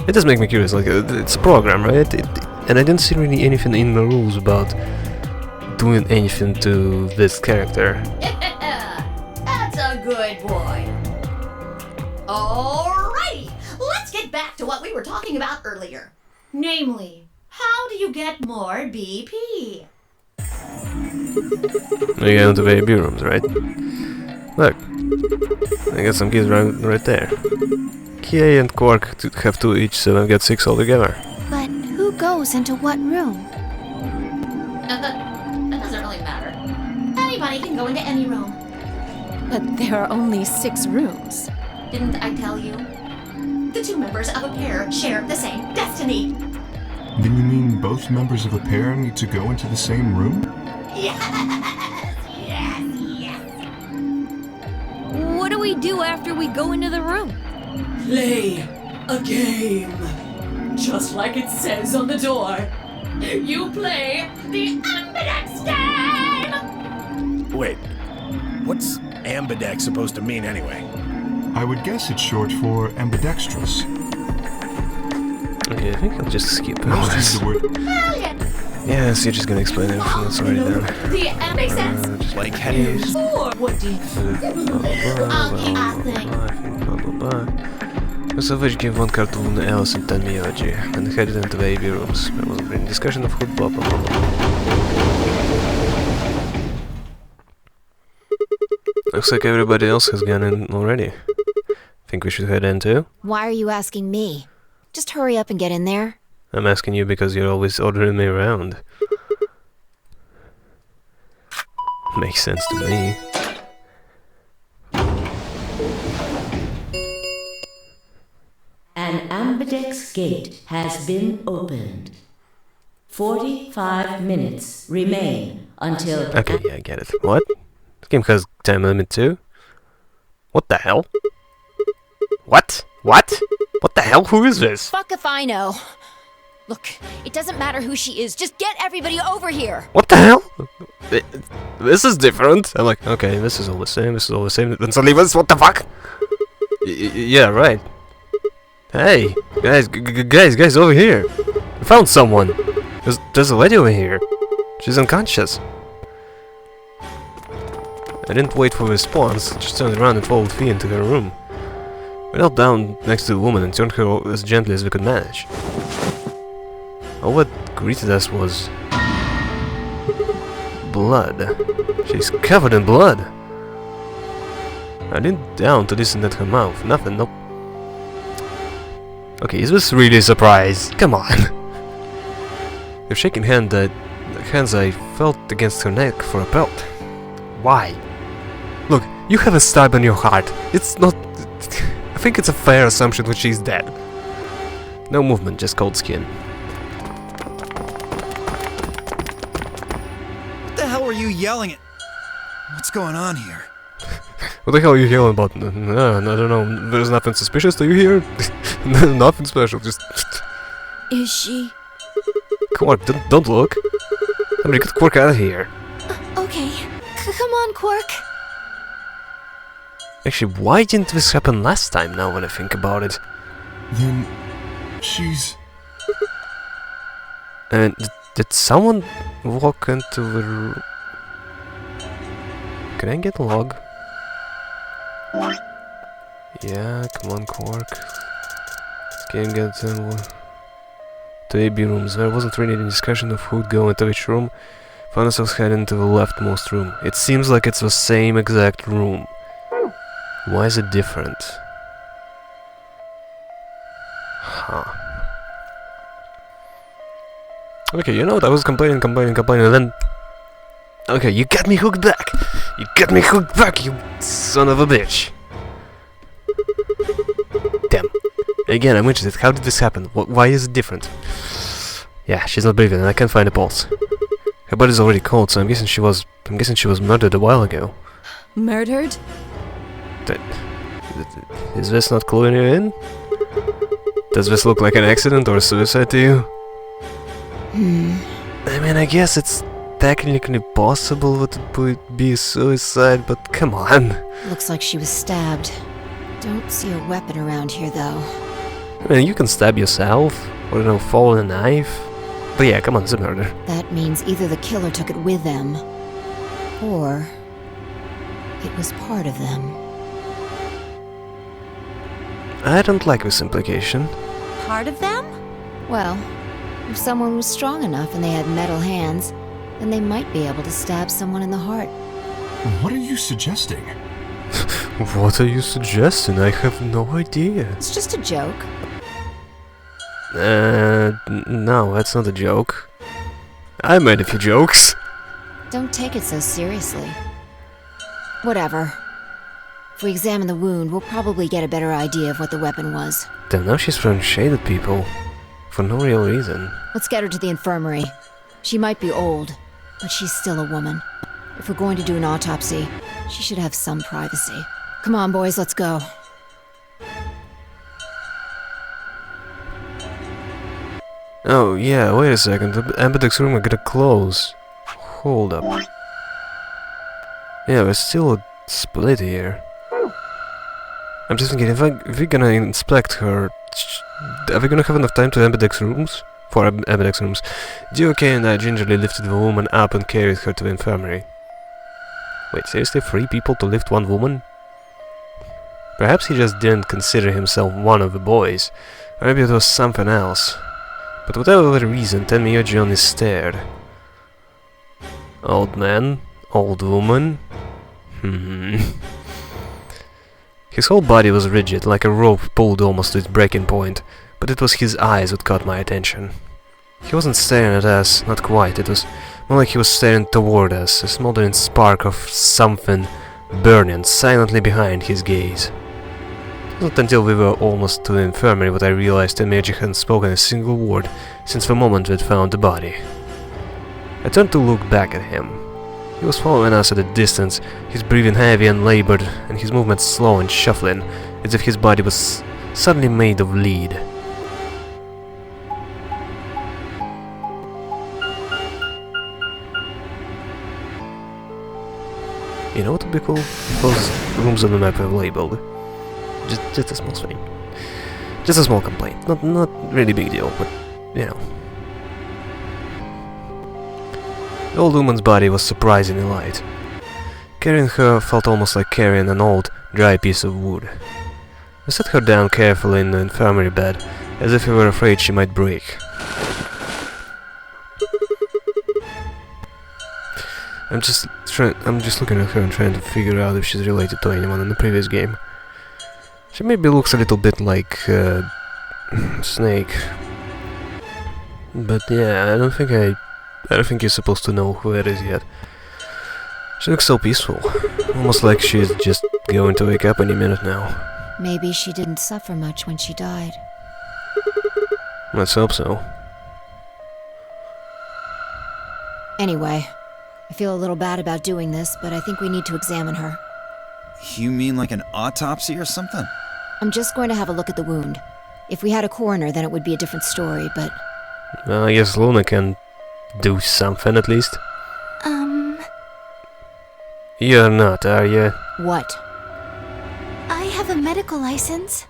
It does make me curious, like, it's a program, right? And I didn't see really anything in the rules about doing anything to this character. That's a good boy. Alrighty, let's get back to what we were talking about earlier. Namely, how do you get more BP? We go into the baby rooms, right? Look, I got some kids right there. Kia and Quark have 2 each, so I've got 6 altogether. But who goes into what room? That doesn't really matter. Anybody can go into any room. But there are only 6 rooms. Didn't I tell you? The 2 members of a pair share the same destiny. Then you mean both members of a pair need to go into the same room? Yes! What do we do after we go into the room? Play a game. Just like it says on the door. You play the Ambidex game! Wait, what's ambidex supposed to mean anyway? I would guess it's short for ambidextrous. Okay, I think I'll just skip Most use this. the word Yes, you're just gonna explain everything that's already done. The Ambidextrous. Just Like headers. Or what do you Most of which gave one cartoon else and 10 Miyoji, and headed into baby rooms. There was a discussion of who blah blah blah blah. Looks like everybody else has gone in already. Think we should head in too? Why are you asking me? Just hurry up and get in there. I'm asking you because you're always ordering me around. Makes sense to me. An ambidex gate has been opened. 45 minutes remain until... Okay, yeah, I get it. What? This game has time limit too? What the hell? What? What? What the hell? Who is this? Fuck if I know. Look, it doesn't matter who she is. Just get everybody over here. What the hell? This is different. I'm like, okay, this is all the same. This is all the same. Then suddenly, what the fuck? Yeah, right. Hey, guys, guys, over here. I found someone. There's a lady over here. She's unconscious. I didn't wait for a response. Just turned around and followed Fee into her room. We knelt down next to the woman and turned her as gently as we could manage. All what greeted us was blood. She's covered in blood. I leaned down to listen at her mouth. Nothing, nope. Okay, is this really a surprise? Come on. With shaking hands I felt against her neck for a belt. Why? Look, you have a stab in your heart. It's not... I think it's a fair assumption that she's dead. No movement, just cold skin. What the hell were you yelling at? What's going on here? What the hell are you yelling about? No, I don't know. There's nothing suspicious to you here? Nothing special, just... Is she? Quark, don't look. Somebody get Quark out of here. Okay. Come on, Quark. Actually, why didn't this happen last time now when I think about it? Then she's... And did someone walk into the room? Can I get a log? Yeah, come on, Quark. Can't get to AB rooms. There wasn't really any discussion of who'd go into which room. Found ourselves heading into the leftmost room. It seems like it's the same exact room. Why is it different? Huh. Okay, you know what? I was complaining, and then... Okay, you got me hooked back! You got me hooked back, you son of a bitch! Damn. Again, I'm interested. How did this happen? Why is it different? Yeah, she's not breathing, and I can't find a pulse. Her body's already cold, so I'm guessing she was murdered a while ago. Murdered? Is this not cluing you in? Does this look like an accident or a suicide to you? I mean, I guess it's technically possible that it would be a suicide, but come on. Looks like she was stabbed. Don't see a weapon around here, though. I mean, you can stab yourself, or you know, fall on a knife. But yeah, come on, it's a murder. That means either the killer took it with them, or it was part of them. I don't like this implication. Part of them? Well, if someone was strong enough and they had metal hands, then they might be able to stab someone in the heart. What are you suggesting? What are you suggesting? I have no idea. It's just a joke. No, that's not a joke. I made a few jokes. Don't take it so seriously. Whatever. If we examine the wound, we'll probably get a better idea of what the weapon was. Damn, now she's throwing shade at people. For no real reason. Let's get her to the infirmary. She might be old, but she's still a woman. If we're going to do an autopsy, she should have some privacy. Come on, boys, let's go. Oh, yeah, wait a second. The Ambidex's room are gonna close. Hold up. Yeah, there's still a split here. I'm just thinking, if we're gonna inspect her, are we gonna have enough time to Ambidex's rooms? For Ambidex's rooms. DOK and I gingerly lifted the woman up and carried her to the infirmary. Wait, seriously, 3 people to lift 1 woman? Perhaps he just didn't consider himself one of the boys. Or maybe it was something else. But whatever the reason, Tenmyoji only stared. Old man? Old woman? His whole body was rigid, like a rope pulled almost to its breaking point, but it was his eyes that caught my attention. He wasn't staring at us, not quite, it was more like he was staring toward us, a smoldering spark of something burning silently behind his gaze. It wasn't until we were almost to the infirmary that I realized Tenmyoji hadn't spoken a single word since the moment we'd found the body. I turned to look back at him. He was following us at a distance, his breathing heavy and labored, and his movements slow and shuffling, as if his body was suddenly made of lead. You know what would be cool? Those rooms on the map are labeled. Just a small thing. Just a small complaint. Not really big deal, but, you know. The old woman's body was surprisingly light. Carrying her felt almost like carrying an old, dry piece of wood. I set her down carefully in the infirmary bed, as if we were afraid she might break. I'm just looking at her and trying to figure out if she's related to anyone in the previous game. She maybe looks a little bit like Snake. But yeah, I don't think you're supposed to know who that is yet. She looks so peaceful, almost like she's just going to wake up any minute now. Maybe she didn't suffer much when she died. Let's hope so. Anyway, I feel a little bad about doing this, but I think we need to examine her. You mean like an autopsy or something? I'm just going to have a look at the wound. If we had a coroner, then it would be a different story, but... Well, I guess Luna can do something at least. You're not, are you? What? I have a medical license.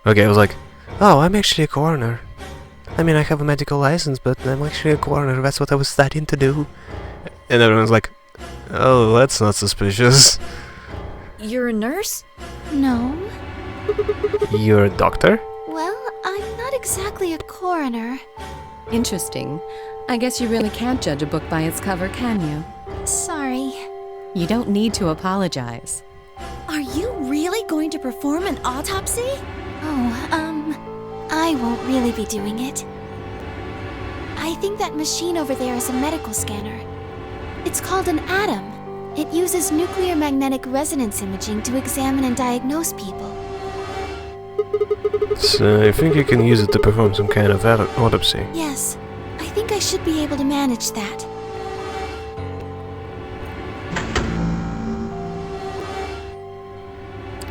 Okay, I was like, oh, I'm actually a coroner. I mean, I have a medical license, but I'm actually a coroner, that's what I was studying to do. And everyone's like, oh, that's not suspicious. You're a nurse? No. You're a doctor? Well, I'm not exactly a coroner. Interesting. I guess you really can't judge a book by its cover, can you? Sorry. You don't need to apologize. Are you really going to perform an autopsy? Oh, I I won't really be doing it. I think that machine over there is a medical scanner. It's called an atom. It uses nuclear magnetic resonance imaging to examine and diagnose people. So I think you can use it to perform some kind of autopsy. Yes, I think I should be able to manage that.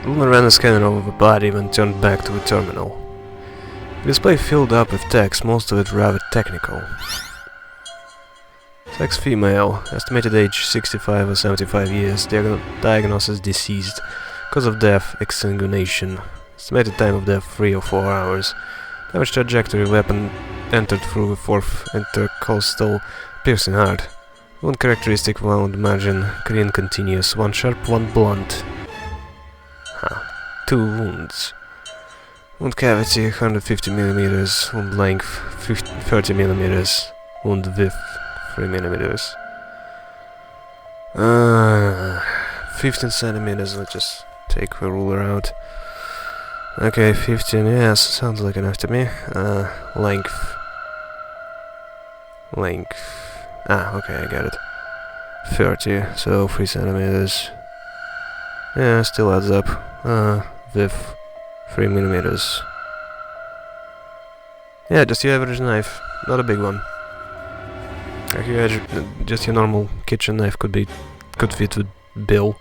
Luna ran a scanner over the body and turned back to the terminal. The display filled up with text, most of it rather technical. Sex female, estimated age 65 or 75 years, diagnosis deceased, cause of death exsanguination, estimated time of death 3 or 4 hours, damage trajectory weapon entered through the fourth intercostal, piercing heart, wound characteristic wound margin, clean continuous, 1 sharp, 1 blunt. 2 wounds. Wound cavity 150 mm, wound length 30 mm, wound width 3 mm. 15 centimeters, let's just take the ruler out. Okay, 15, yes, sounds like enough to me. Length. Okay, I got it. 30, so 3 centimeters. Yeah, still adds up. Width 3 mm. Yeah, just your average knife, not a big one. Like just your normal kitchen knife could fit with Bill.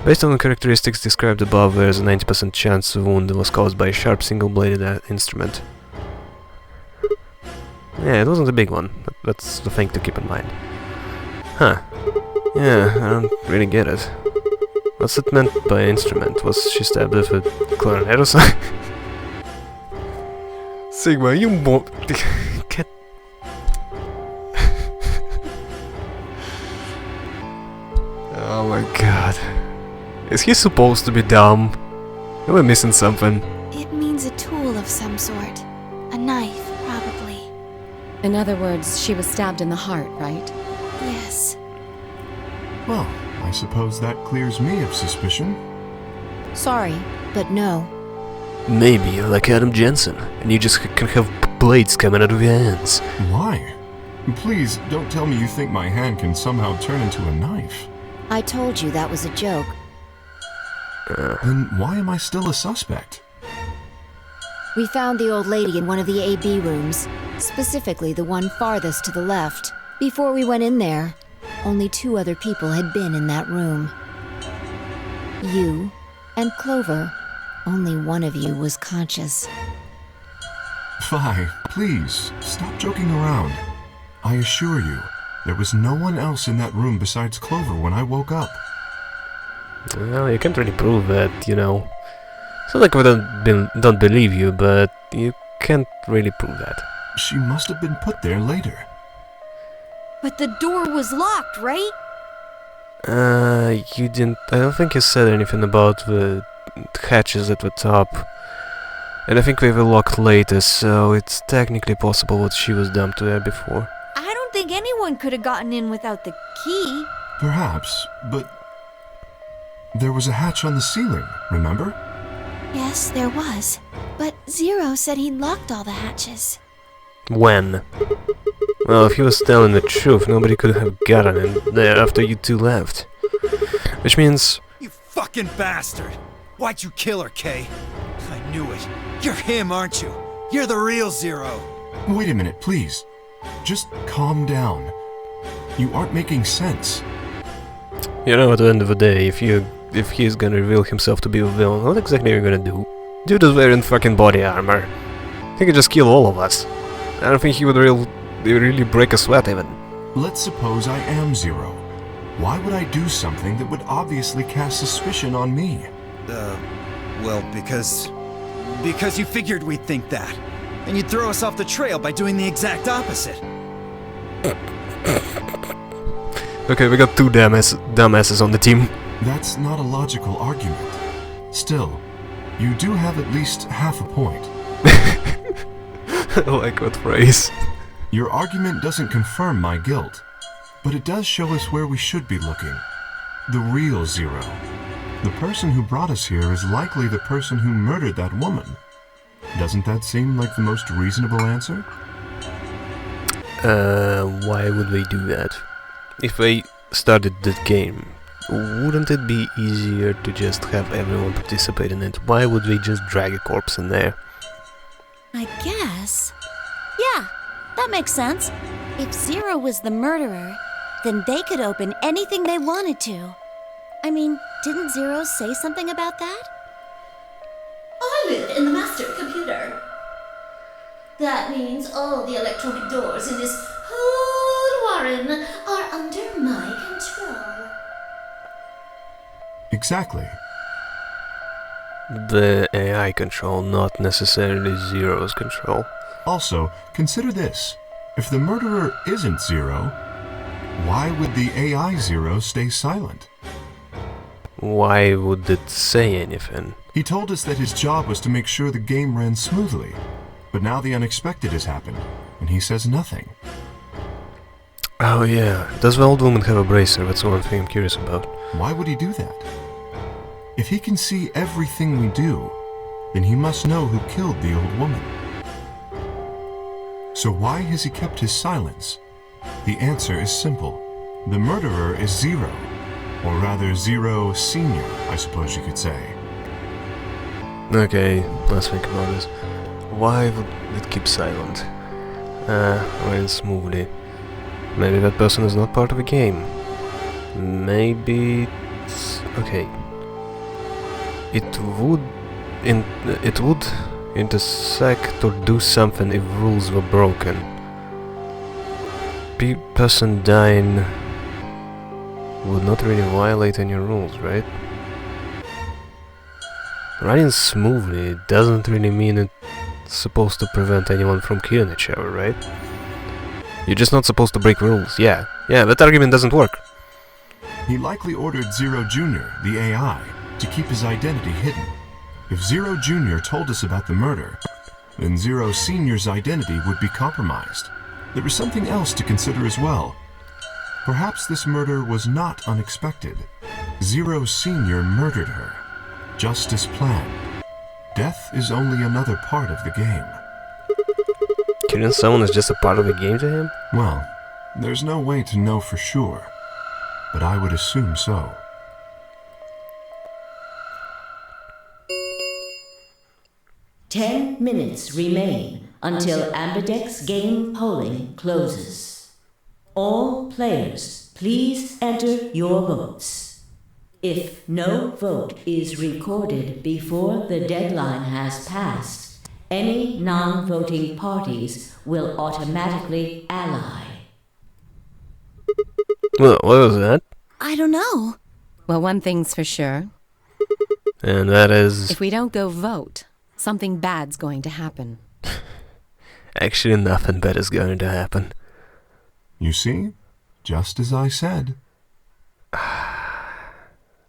Based on the characteristics described above, there is a 90% chance the wound was caused by a sharp single-bladed instrument. Yeah, it wasn't a big one. That's the thing to keep in mind. Huh. Yeah, I don't really get it. What's it meant by instrument? Was she stabbed with a clarinet or something? Sigma, you won't get... Oh my god. Is he supposed to be dumb? Am I missing something? It means a tool of some sort. A knife, probably. In other words, she was stabbed in the heart, right? Yes. Well, I suppose that clears me of suspicion. Sorry, but no. Maybe you're like Adam Jensen, and you just can have blades coming out of your hands. Why? Please, don't tell me you think my hand can somehow turn into a knife. I told you that was a joke. Then why am I still a suspect? We found the old lady in one of the AB rooms, specifically the one farthest to the left. Before we went in there, only 2 other people had been in that room. You and Clover. Only one of you was conscious. Fi, please, stop joking around. I assure you, there was no one else in that room besides Clover when I woke up. Well, you can't really prove that, you know. It's not like we don't believe you, but you can't really prove that. She must have been put there later. But the door was locked, right? You didn't... I don't think you said anything about the hatches at the top. And I think they were locked later, so it's technically possible that she was dumped there before. I don't think anyone could have gotten in without the key. Perhaps, but... there was a hatch on the ceiling, remember? Yes, there was. But Zero said he'd locked all the hatches. When? Well, if he was telling the truth, nobody could have gotten in there after you 2 left. Which means... You fucking bastard! Why'd you kill her, Kay? I knew it. You're him, aren't you? You're the real Zero. Wait a minute, please. Just calm down. You aren't making sense. You know, at the end of the day, if he's gonna reveal himself to be a villain, what exactly are you gonna do? Dude is wearing fucking body armor. He could just kill all of us. I don't think he would really break a sweat even. Let's suppose I am Zero. Why would I do something that would obviously cast suspicion on me? Well, because you figured we'd think that. And you'd throw us off the trail by doing the exact opposite. Okay, we got 2 dumbasses on the team. That's not a logical argument. Still, you do have at least half a point. I like that phrase. Your argument doesn't confirm my guilt, but it does show us where we should be looking. The real Zero. The person who brought us here is likely the person who murdered that woman. Doesn't that seem like the most reasonable answer? Why would they do that? If they started the game, wouldn't it be easier to just have everyone participate in it? Why would they just drag a corpse in there? I guess. Yeah, that makes sense. If Zero was the murderer, then they could open anything they wanted to. I mean, didn't Zero say something about that? I live in the master computer. That means all the electronic doors in this whole warren are under my control. Exactly. The AI control, not necessarily Zero's control. Also, consider this. If the murderer isn't Zero, why would the AI Zero stay silent? Why would it say anything? He told us that his job was to make sure the game ran smoothly. But now the unexpected has happened, and he says nothing. Oh yeah, does the old woman have a bracer? That's one thing I'm curious about. Why would he do that? If he can see everything we do, then he must know who killed the old woman. So why has he kept his silence? The answer is simple. The murderer is Zero. Or rather, Zero Senior, I suppose you could say. Okay, let's think about this. Why would it keep silent? Ran smoothly. Maybe that person is not part of the game. Maybe it's... okay. It would intersect or do something if rules were broken. Person dying would not really violate any rules, right? Running smoothly doesn't really mean it's supposed to prevent anyone from killing each other, right? You're just not supposed to break rules. Yeah, that argument doesn't work. He likely ordered Zero Jr., the AI, to keep his identity hidden. If Zero Jr. told us about the murder, then Zero Sr.'s identity would be compromised. There is something else to consider as well. Perhaps this murder was not unexpected. Zero Sr. murdered her, just as planned. Death is only another part of the game. Killing someone is just a part of the game to him? Well, there's no way to know for sure, but I would assume so. Ten minutes remain until Ambidex game polling closes. All players, please enter your votes. If no vote is recorded before the deadline has passed, any non-voting parties will automatically ally. What was that? I don't know. Well, one thing's for sure. And that is... if we don't go vote, something bad's going to happen. Actually, nothing bad is going to happen. You see? Just as I said.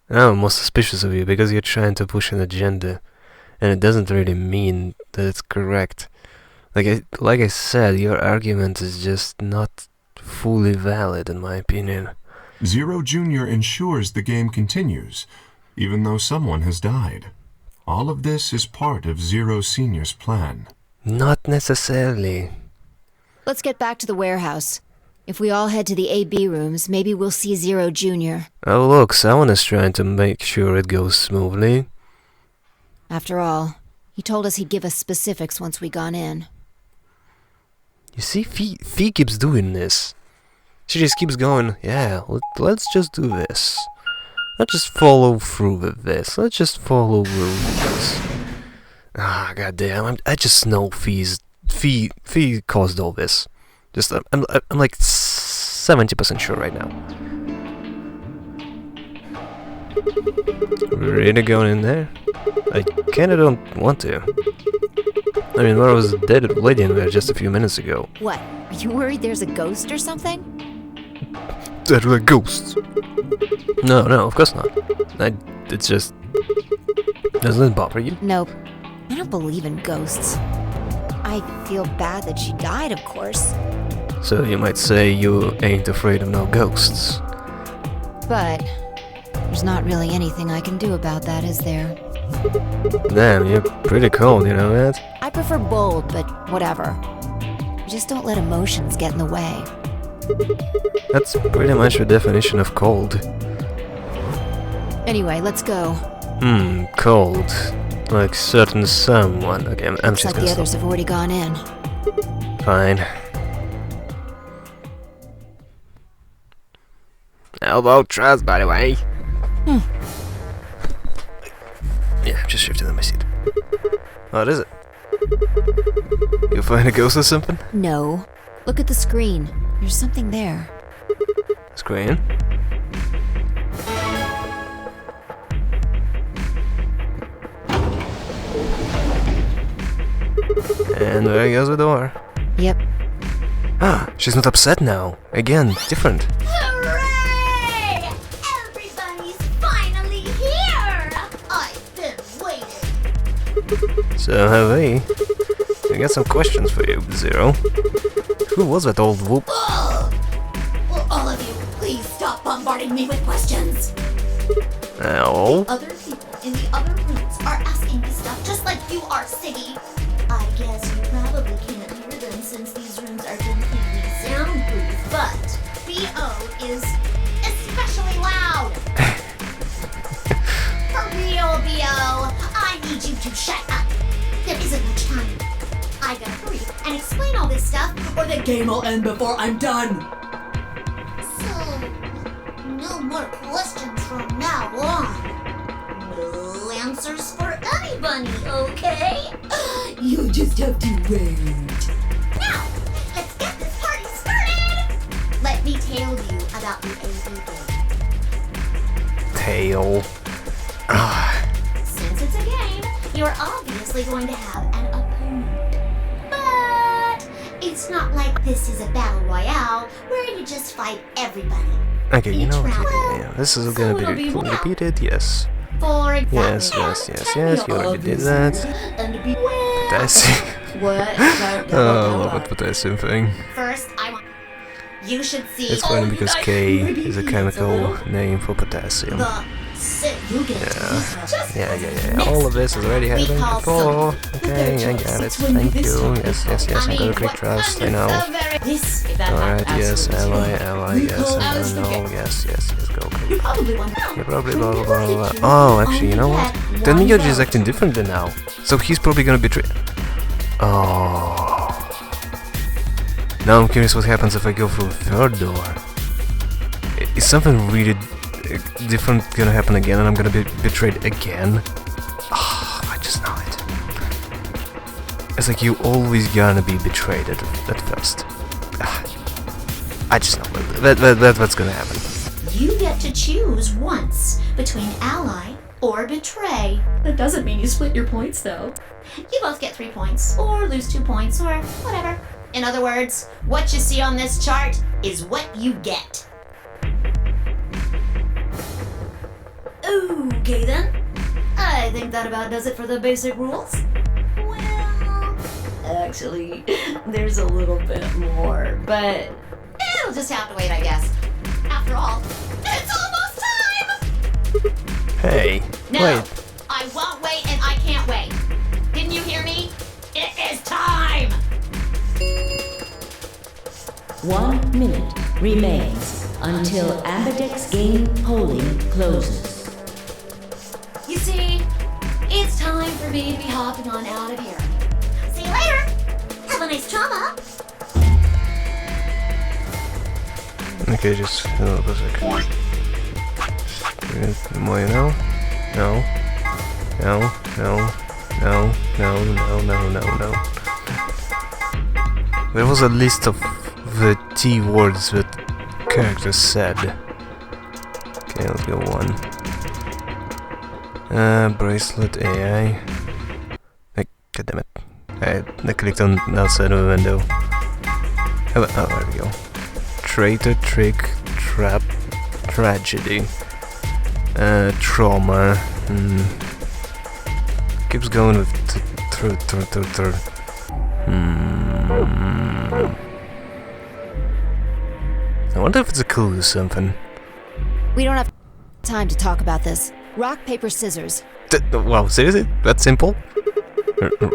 I'm more suspicious of you because you're trying to push an agenda, and it doesn't really mean that it's correct. Like I said, your argument is just not fully valid in my opinion. Zero Jr. ensures the game continues, even though someone has died. All of this is part of Zero Sr.'s plan. Not necessarily. Let's get back to the warehouse. If we all head to the AB rooms, maybe we'll see Zero Jr. Oh look, someone is trying to make sure it goes smoothly. After all, he told us he'd give us specifics once we gone in. You see, Fee keeps doing this. She just keeps going, yeah, let's just do this. Let's just follow through with this. Let's just follow through with this. Ah, goddamn! I just know Fee caused all this. Just I'm like 70% sure right now. Really going in there? I kinda don't want to. I mean, there was a dead lady in there just a few minutes ago. What? Are you worried there's a ghost or something? There were ghosts. No, of course not. It's just... doesn't it bother you? Nope. I don't believe in ghosts. I feel bad that she died, of course. So you might say you ain't afraid of no ghosts. But there's not really anything I can do about that, is there? Damn, you're pretty cold, you know that? I prefer bold, but whatever. Just don't let emotions get in the way. That's pretty much the definition of cold. Anyway, let's go. Cold. Like certain someone. Okay, I'm Looks just like gonna the stop. others have already gone in. Fine. Elbow trust, by the way. Yeah, I'm just shifting on my seat. What is it? You find a ghost or something? No. Look at the screen. There's something there. Screen? And there goes the door. Yep. Ah, she's not upset now. Again, different. Hooray! Everybody's finally here! I've been waiting. So have we. I got some questions for you, Zero. Who was that old whoop? Ugh. Will all of you please stop bombarding me with questions? Oh? Other people in the other rooms are asking me stuff just like you are, Siggy. I guess you probably can't hear them since these rooms are completely soundproof, but B.O. is especially loud. For real, B.O., I need you to shut up. There isn't much time. I gotta hurry and explain all this stuff, or the game will end before I'm done. So, no more questions from now on. No answers for anybody, okay? You just have to wait. Now, let's get this party started! Let me tell you about the AB game. Tail. Since it's a game, you're obviously going to have an opponent. But it's not like this is a battle royale where you just fight everybody. Okay, you know what? Each Yeah, this is round, gonna so it'll be be repeated, yes. For example, Yes, you already did that. And be Potassium. What? Oh, I love that potassium thing. First, I want you should see. It's funny because K is a chemical name for potassium. Yeah. All of this has already happened before. Okay, I got it. Thank you. Yes, I got a quick trust, I know. Alright, yes, ally, yes, and no, yes, go. You probably wonder. You're probably blah blah blah blah. Oh, actually, you know what? Then Miyagi is acting differently now. So he's probably gonna betray. Oh. Now I'm curious what happens if I go through a third door. Is something really different gonna happen again and I'm gonna be betrayed again? Oh, I just know it. It's like you always gonna be betrayed at first. I just know that's what's gonna happen. You get to choose once between ally or betray. That doesn't mean you split your points, though. You both get 3 points, or lose 2 points, or whatever. In other words, what you see on this chart is what you get. Okay then. I think that about does it for the basic rules. Well, actually, there's a little bit more, but it'll just have to wait, I guess. After all, it's almost time! Hey, No, wait. I won't wait and I can't wait. Didn't you hear me? It is time! 1 minute remains until Ambidex game polling closes. You see, it's time for me to be hopping on out of here. See you later! Have a nice trauma! Okay, just hold up a second. More, you know? No. There was a list of the T words that characters said. Okay, let's go 1. Bracelet AI. God damn it. I clicked on the outside of the window. Oh, there we go. Traitor, trick, trap, tragedy. Trauma. Keeps going with I wonder if it's a clue or something. We don't have time to talk about this. Rock, paper, scissors. Wow, seriously? That simple?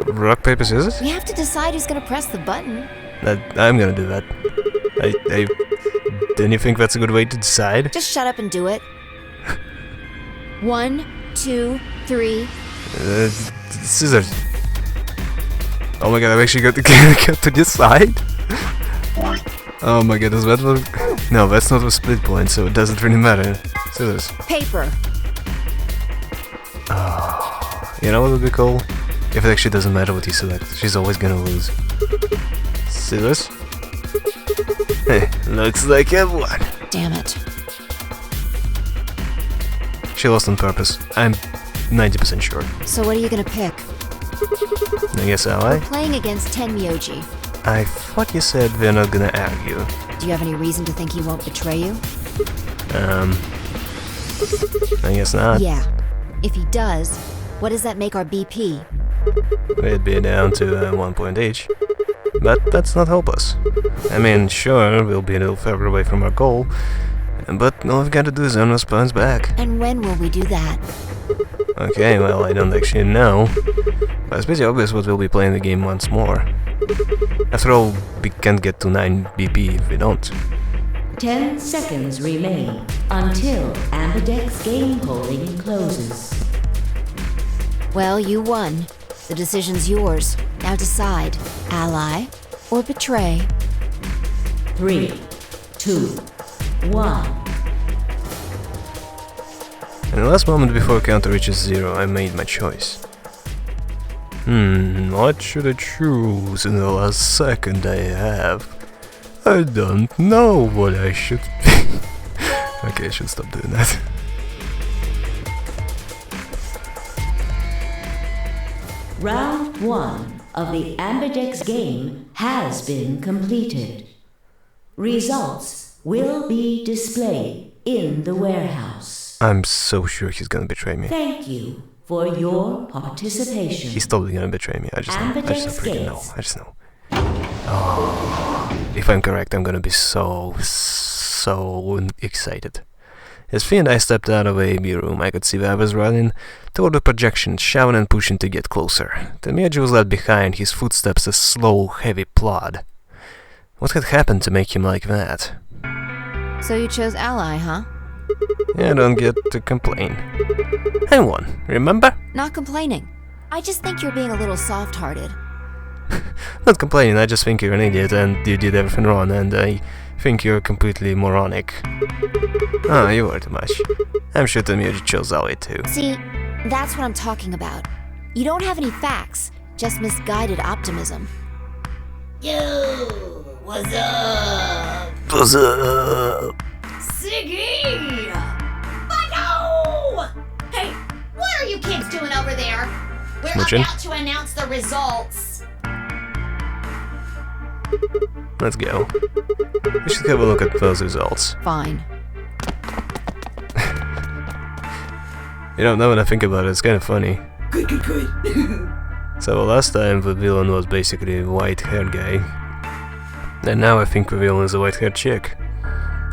Rock, paper, scissors? We have to decide who's gonna press the button. I'm gonna do that. Don't you think that's a good way to decide? Just shut up and do it. 1, 2, 3. Scissors. Oh my god, I've actually got to decide? Oh my god, is that what... No, that's not a split point, so it doesn't really matter. Scissors. Paper. Oh, you know what would be cool? If it actually doesn't matter what you select, she's always gonna lose. Scissors? Looks like I've won. Damn it. She lost on purpose. I'm 90% sure. So what are you gonna pick? I guess ally? We're playing against Tenmyoji. I thought you said we're not gonna argue. Do you have any reason to think he won't betray you? I guess not. Yeah. If he does, what does that make our BP? We'd be down to 1 point each. But that's not hopeless. I mean, sure, we'll be a little further away from our goal, but all we've got to do is earn those points back. And when will we do that? Okay, well, I don't actually know. But it's pretty obvious what we'll be playing the game once more. After all, we can't get to 9 BP if we don't. 10 seconds remain until Ambidex game polling closes. Well, you won. The decision's yours. Now decide. Ally or betray? 3, 2, 1. In the last moment before counter reaches 0, I made my choice. What should I choose in the last second I have? I don't know what I should Okay, I should stop doing that. Round 1 of the Ambidex game has been completed. Results will be displayed in the warehouse. I'm so sure he's gonna betray me. Thank you for your participation. He's totally gonna betray me. I just freaking know. I just know. Oh, if I'm correct, I'm gonna be so excited. As Fee and I stepped out of a AB room, I could see that I was running toward the projection, shouting and pushing to get closer. Tenmyoji was left behind, his footsteps a slow, heavy plod. What had happened to make him like that? So you chose Ally, huh? I don't get to complain. I won, remember? Not complaining. I just think you're being a little soft-hearted. Not complaining, I just think you're an idiot and you did everything wrong, and I think you're completely moronic. Oh, you were too much. I'm sure Tenmyoji chose Ally too. See, that's what I'm talking about. You don't have any facts, just misguided optimism. Yo, what's up? What's up? Siggy! No! Hey, what are you kids doing over there? We're Smooching? about to announce the results. Let's go. We should have a look at those results. Fine. You know, now when I think about it, it's kind of funny. Good. So the last time the villain was basically a white-haired guy. And now I think the villain is a white-haired chick.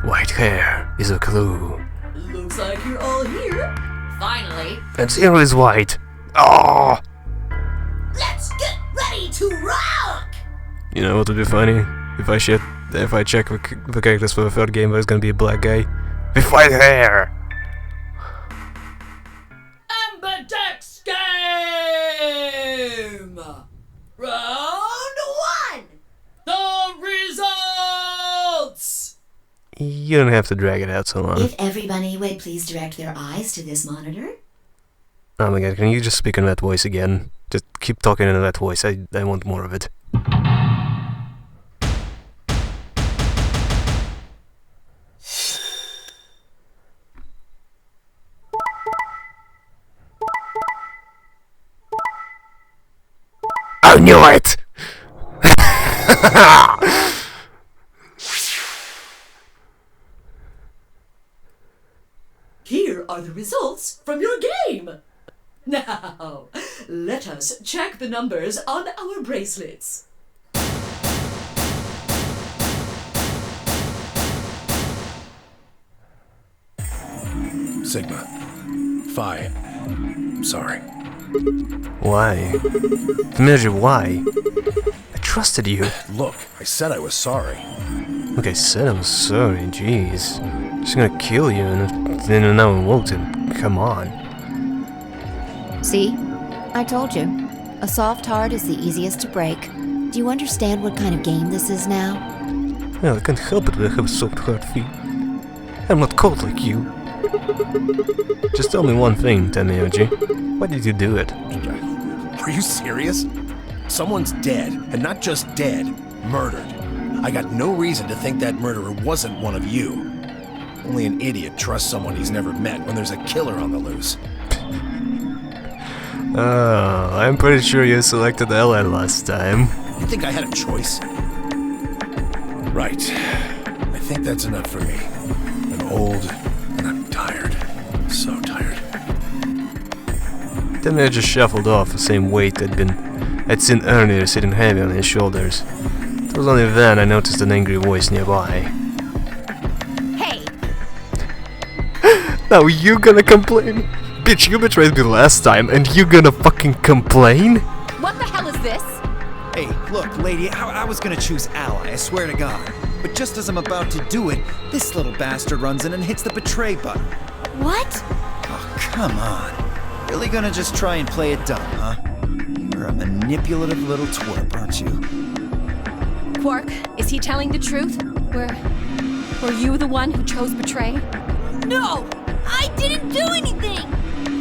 White hair is a clue. Looks like you're all here. Finally. And Zero is white. Oh! Let's get ready to rock! You know what would be funny? If I check the characters for the third game, there's gonna be a black guy with white hair. Ambidex game! Round 1! The results! You don't have to drag it out so long. If everybody would please direct their eyes to this monitor. Oh my god, can you just speak in that voice again? Just keep talking in that voice, I want more of it. I knew it! Here are the results from your game. Now, let us check the numbers on our bracelets. Sigma. Phi. Sorry. Why? Dmitry, why? I trusted you. Look, I said I was sorry. Look, I said I was sorry, jeez. She's gonna kill you and then now I'm Wilton. Come on. See? I told you. A soft heart is the easiest to break. Do you understand what kind of game this is now? Well, I can't help it that I have a soft heart, Fee. I'm not cold like you. Just tell me one thing, Tenmyoji. Why did you do it? Are you serious? Someone's dead, and not just dead, murdered. I got no reason to think that murderer wasn't one of you. Only an idiot trusts someone he's never met when there's a killer on the loose. Oh, I'm pretty sure you selected Ellen last time. You think I had a choice? Right. I think that's enough for me. I'm old, and I'm tired. So tired. Then I just shuffled off the same weight I'd seen earlier sitting heavy on his shoulders. It was only then I noticed an angry voice nearby. Hey! Now you gonna complain? Bitch, you betrayed me last time and you gonna fucking complain? What the hell is this? Hey, look, lady, I was gonna choose ally, I swear to God. But just as I'm about to do it, this little bastard runs in and hits the betray button. What? Oh, come on. Really gonna just try and play it dumb, huh? You're a manipulative little twerp, aren't you? Quark, is he telling the truth? Were you the one who chose betray? No! I didn't do anything!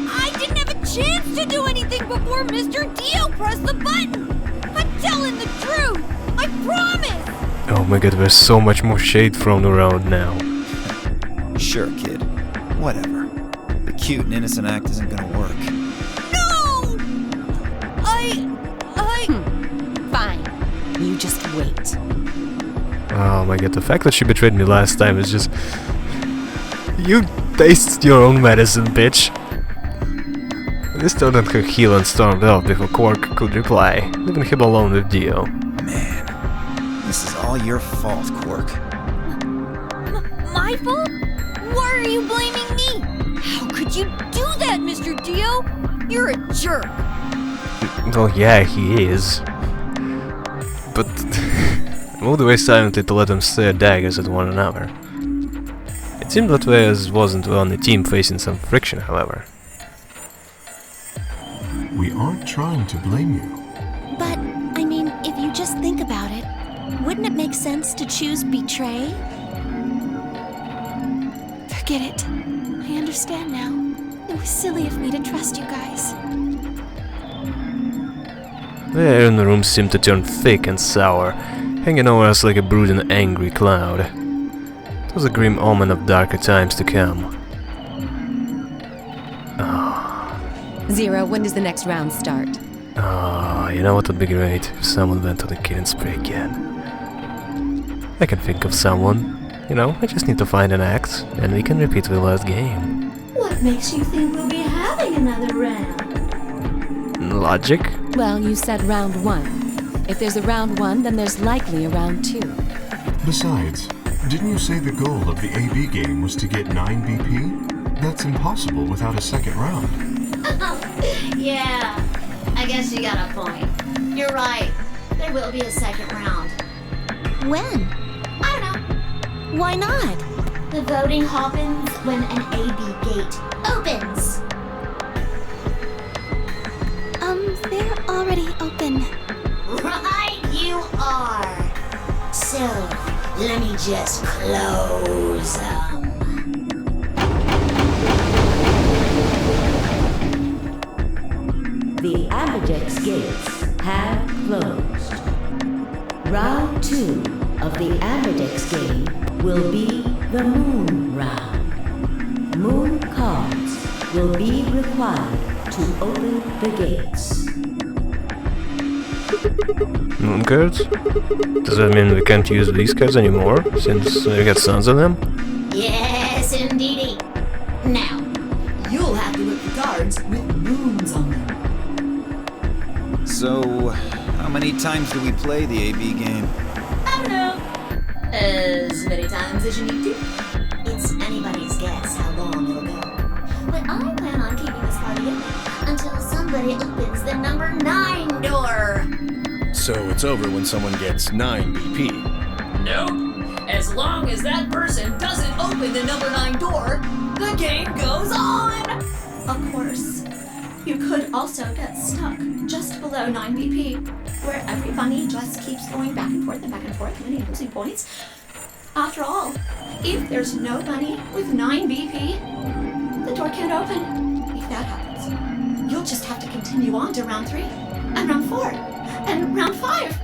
I didn't have a chance to do anything before Mr. Dio pressed the button! I'm telling the truth! I promise! Oh my god, there's so much more shade thrown around now. Sure, kid. Whatever. The cute and innocent act isn't gonna work. No! Fine. You just wait. Oh my god, the fact that she betrayed me last time is just... You tasted your own medicine, bitch. This told that her heel and stormed off before Quark could reply, leaving him alone with Dio. Man, this is all your fault, Quark. My fault? Why are you blaming me? How could you do that, Mr. Dio? You're a jerk. Well, yeah, he is. But I moved away silently to let them stare daggers at one another. It seemed that Reyes wasn't the only team facing some friction, however. We aren't trying to blame you. But, I mean, if you just think about it, wouldn't it make sense to choose betray? Forget it. I understand now. It was silly of me to trust you guys. The air in the room seemed to turn thick and sour, hanging over us like a brooding, angry cloud. It was a grim omen of darker times to come. Zero, when does the next round start? You know what would be great if someone went on the killing spree again. I can think of someone. You know, I just need to find an axe, and we can repeat the last game. What makes you think we'll be having another round? Logic? Well, you said round 1. If there's a round 1, then there's likely a round 2. Besides, didn't you say the goal of the AB game was to get 9 BP? That's impossible without a second round. Yeah, I guess you got a point. You're right. There will be a second round. When? I don't know. Why not? The voting happens when an AB gate opens. They're already open. Right, you are. So, let me just close them. The Ambidex gates have closed. Round 2 of the Ambidex game will be the Moon Round. Moon cards will be required to open the gates. Moon cards? Does that mean we can't use these cards anymore, since we got tons of them? Yes, indeedy. Now, You'll have to look for cards with moons on them. So, how many times do we play the AB game? I don't know. As many times as you need to. It's anybody's guess how long it'll go. But I plan on keeping this party until somebody opens the number 9 door. So it's over when someone gets 9 BP. Nope. As long as that person doesn't open the number 9 door, the game goes on! Of course. You could also get stuck just below 9 BP, where every bunny just keeps going back and forth, winning and losing points. After all, if there's no bunny with 9 BP, the door can't open. If that happens, you'll just have to continue on to round 3, and round 4, and round 5.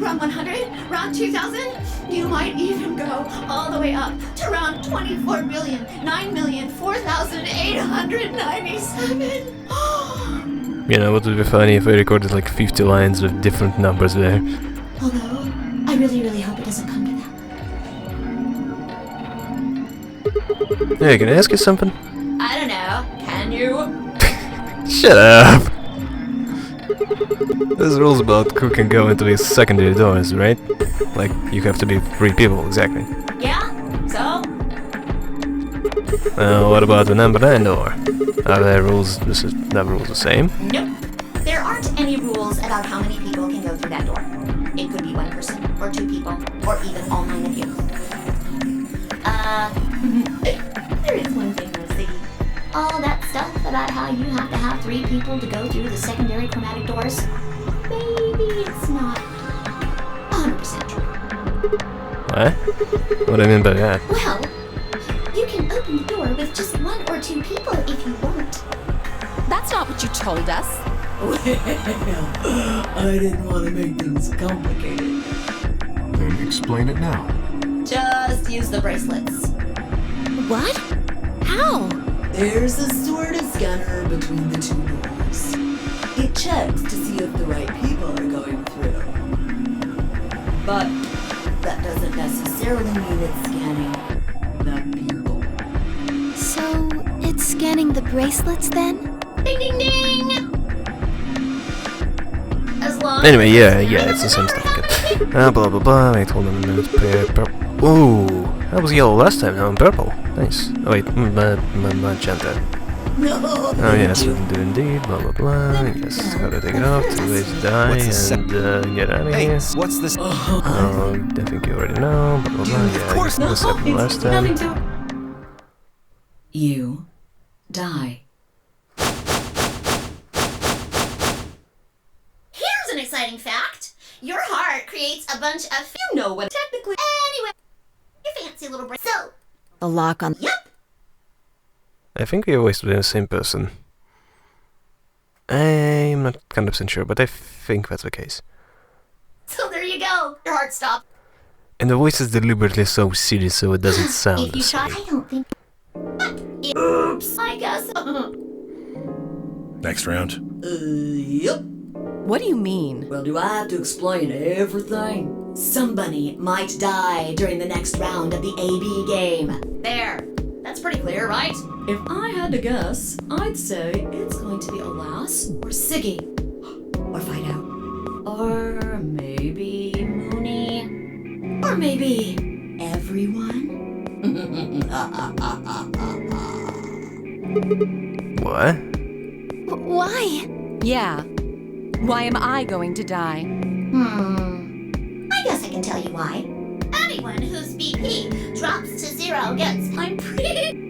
Round 100, round 2000, you might even go all the way up to round 24,009,004,897. You know, what would be funny if I recorded like 50 lines with different numbers there. Although, I really hope it doesn't come to that. Hey, can I ask you something? I don't know. Can you? Shut up! There's rules about who can go into these secondary doors, right? Like, you have to be 3 people, exactly. Yeah? So? What about the number 9 door? Are there rules? This is the rules the same? Nope. There aren't any rules about how many people can go through that door. It could be 1 person, or 2 people, or even all 9 of you. There is one thing though, Ziggy. All that stuff about how you have to have 3 people to go through the secondary chromatic doors, maybe it's not 100% true. What? What do I mean by that? Well, you can open the door with just 1 or 2 people if you want. That's not what you told us. Well, I didn't want to make things complicated. Then explain it now. Just use the bracelets. What? How? There's a sort of scanner between the 2 doors. It checks to see if the right people are going through. But that doesn't necessarily mean it's scanning the people. So, it's scanning the bracelets then? Ding ding ding! As long Anyway, yeah, it's the same stuff. Good. Blah blah blah, wait, hold on a minute. Ooh, that was yellow last time, now I'm purple. Nice. Oh wait, magenta. No. Oh yes, we can do indeed, blah blah blah. Yes, gotta take it off, 2 ways to die, and get out of here. What's this? Oh, I think you already know, blah blah blah. Yeah, of course this happened last time. You die. Here's an exciting fact. Your heart creates a bunch of, you know what, technically, anyway, your fancy little brain. So, The lock on. yep. I think we always the same person. I'm not 100% sure, but I think that's the case. So there you go. Your heart stopped. And the voice is deliberately so serious so it doesn't sound If the you try, same. I don't think. Oops. I guess. Next round. Yep. What do you mean? Well, do I have to explain everything? Somebody might die during the next round of the AB game. There. That's pretty clear, right? If I had to guess, I'd say it's going to be Alas or Siggy. Or Fight Out. Or maybe Mooney. Or maybe everyone. What? Why? Yeah. Why am I going to die? I guess I can tell you why. Anyone whose BP drops to 0 gets. I'm pretty.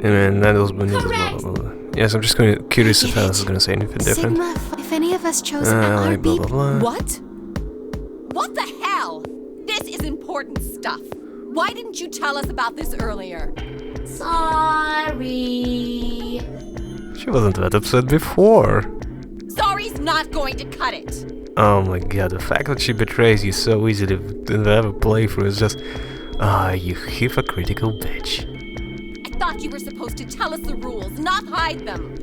And that was blah blah blah. Yes, I'm just curious if Alice is gonna say anything different. Sigma, if any of us chose Like blah LRB. blah blah. What? What the hell? This is important stuff. Why didn't you tell us about this earlier? Sorry. She wasn't that upset before. Sorry's not going to cut it. Oh my god, the fact that she betrays you so easily to have a playthrough is just... you hypocritical bitch. I thought you were supposed to tell us the rules, not hide them.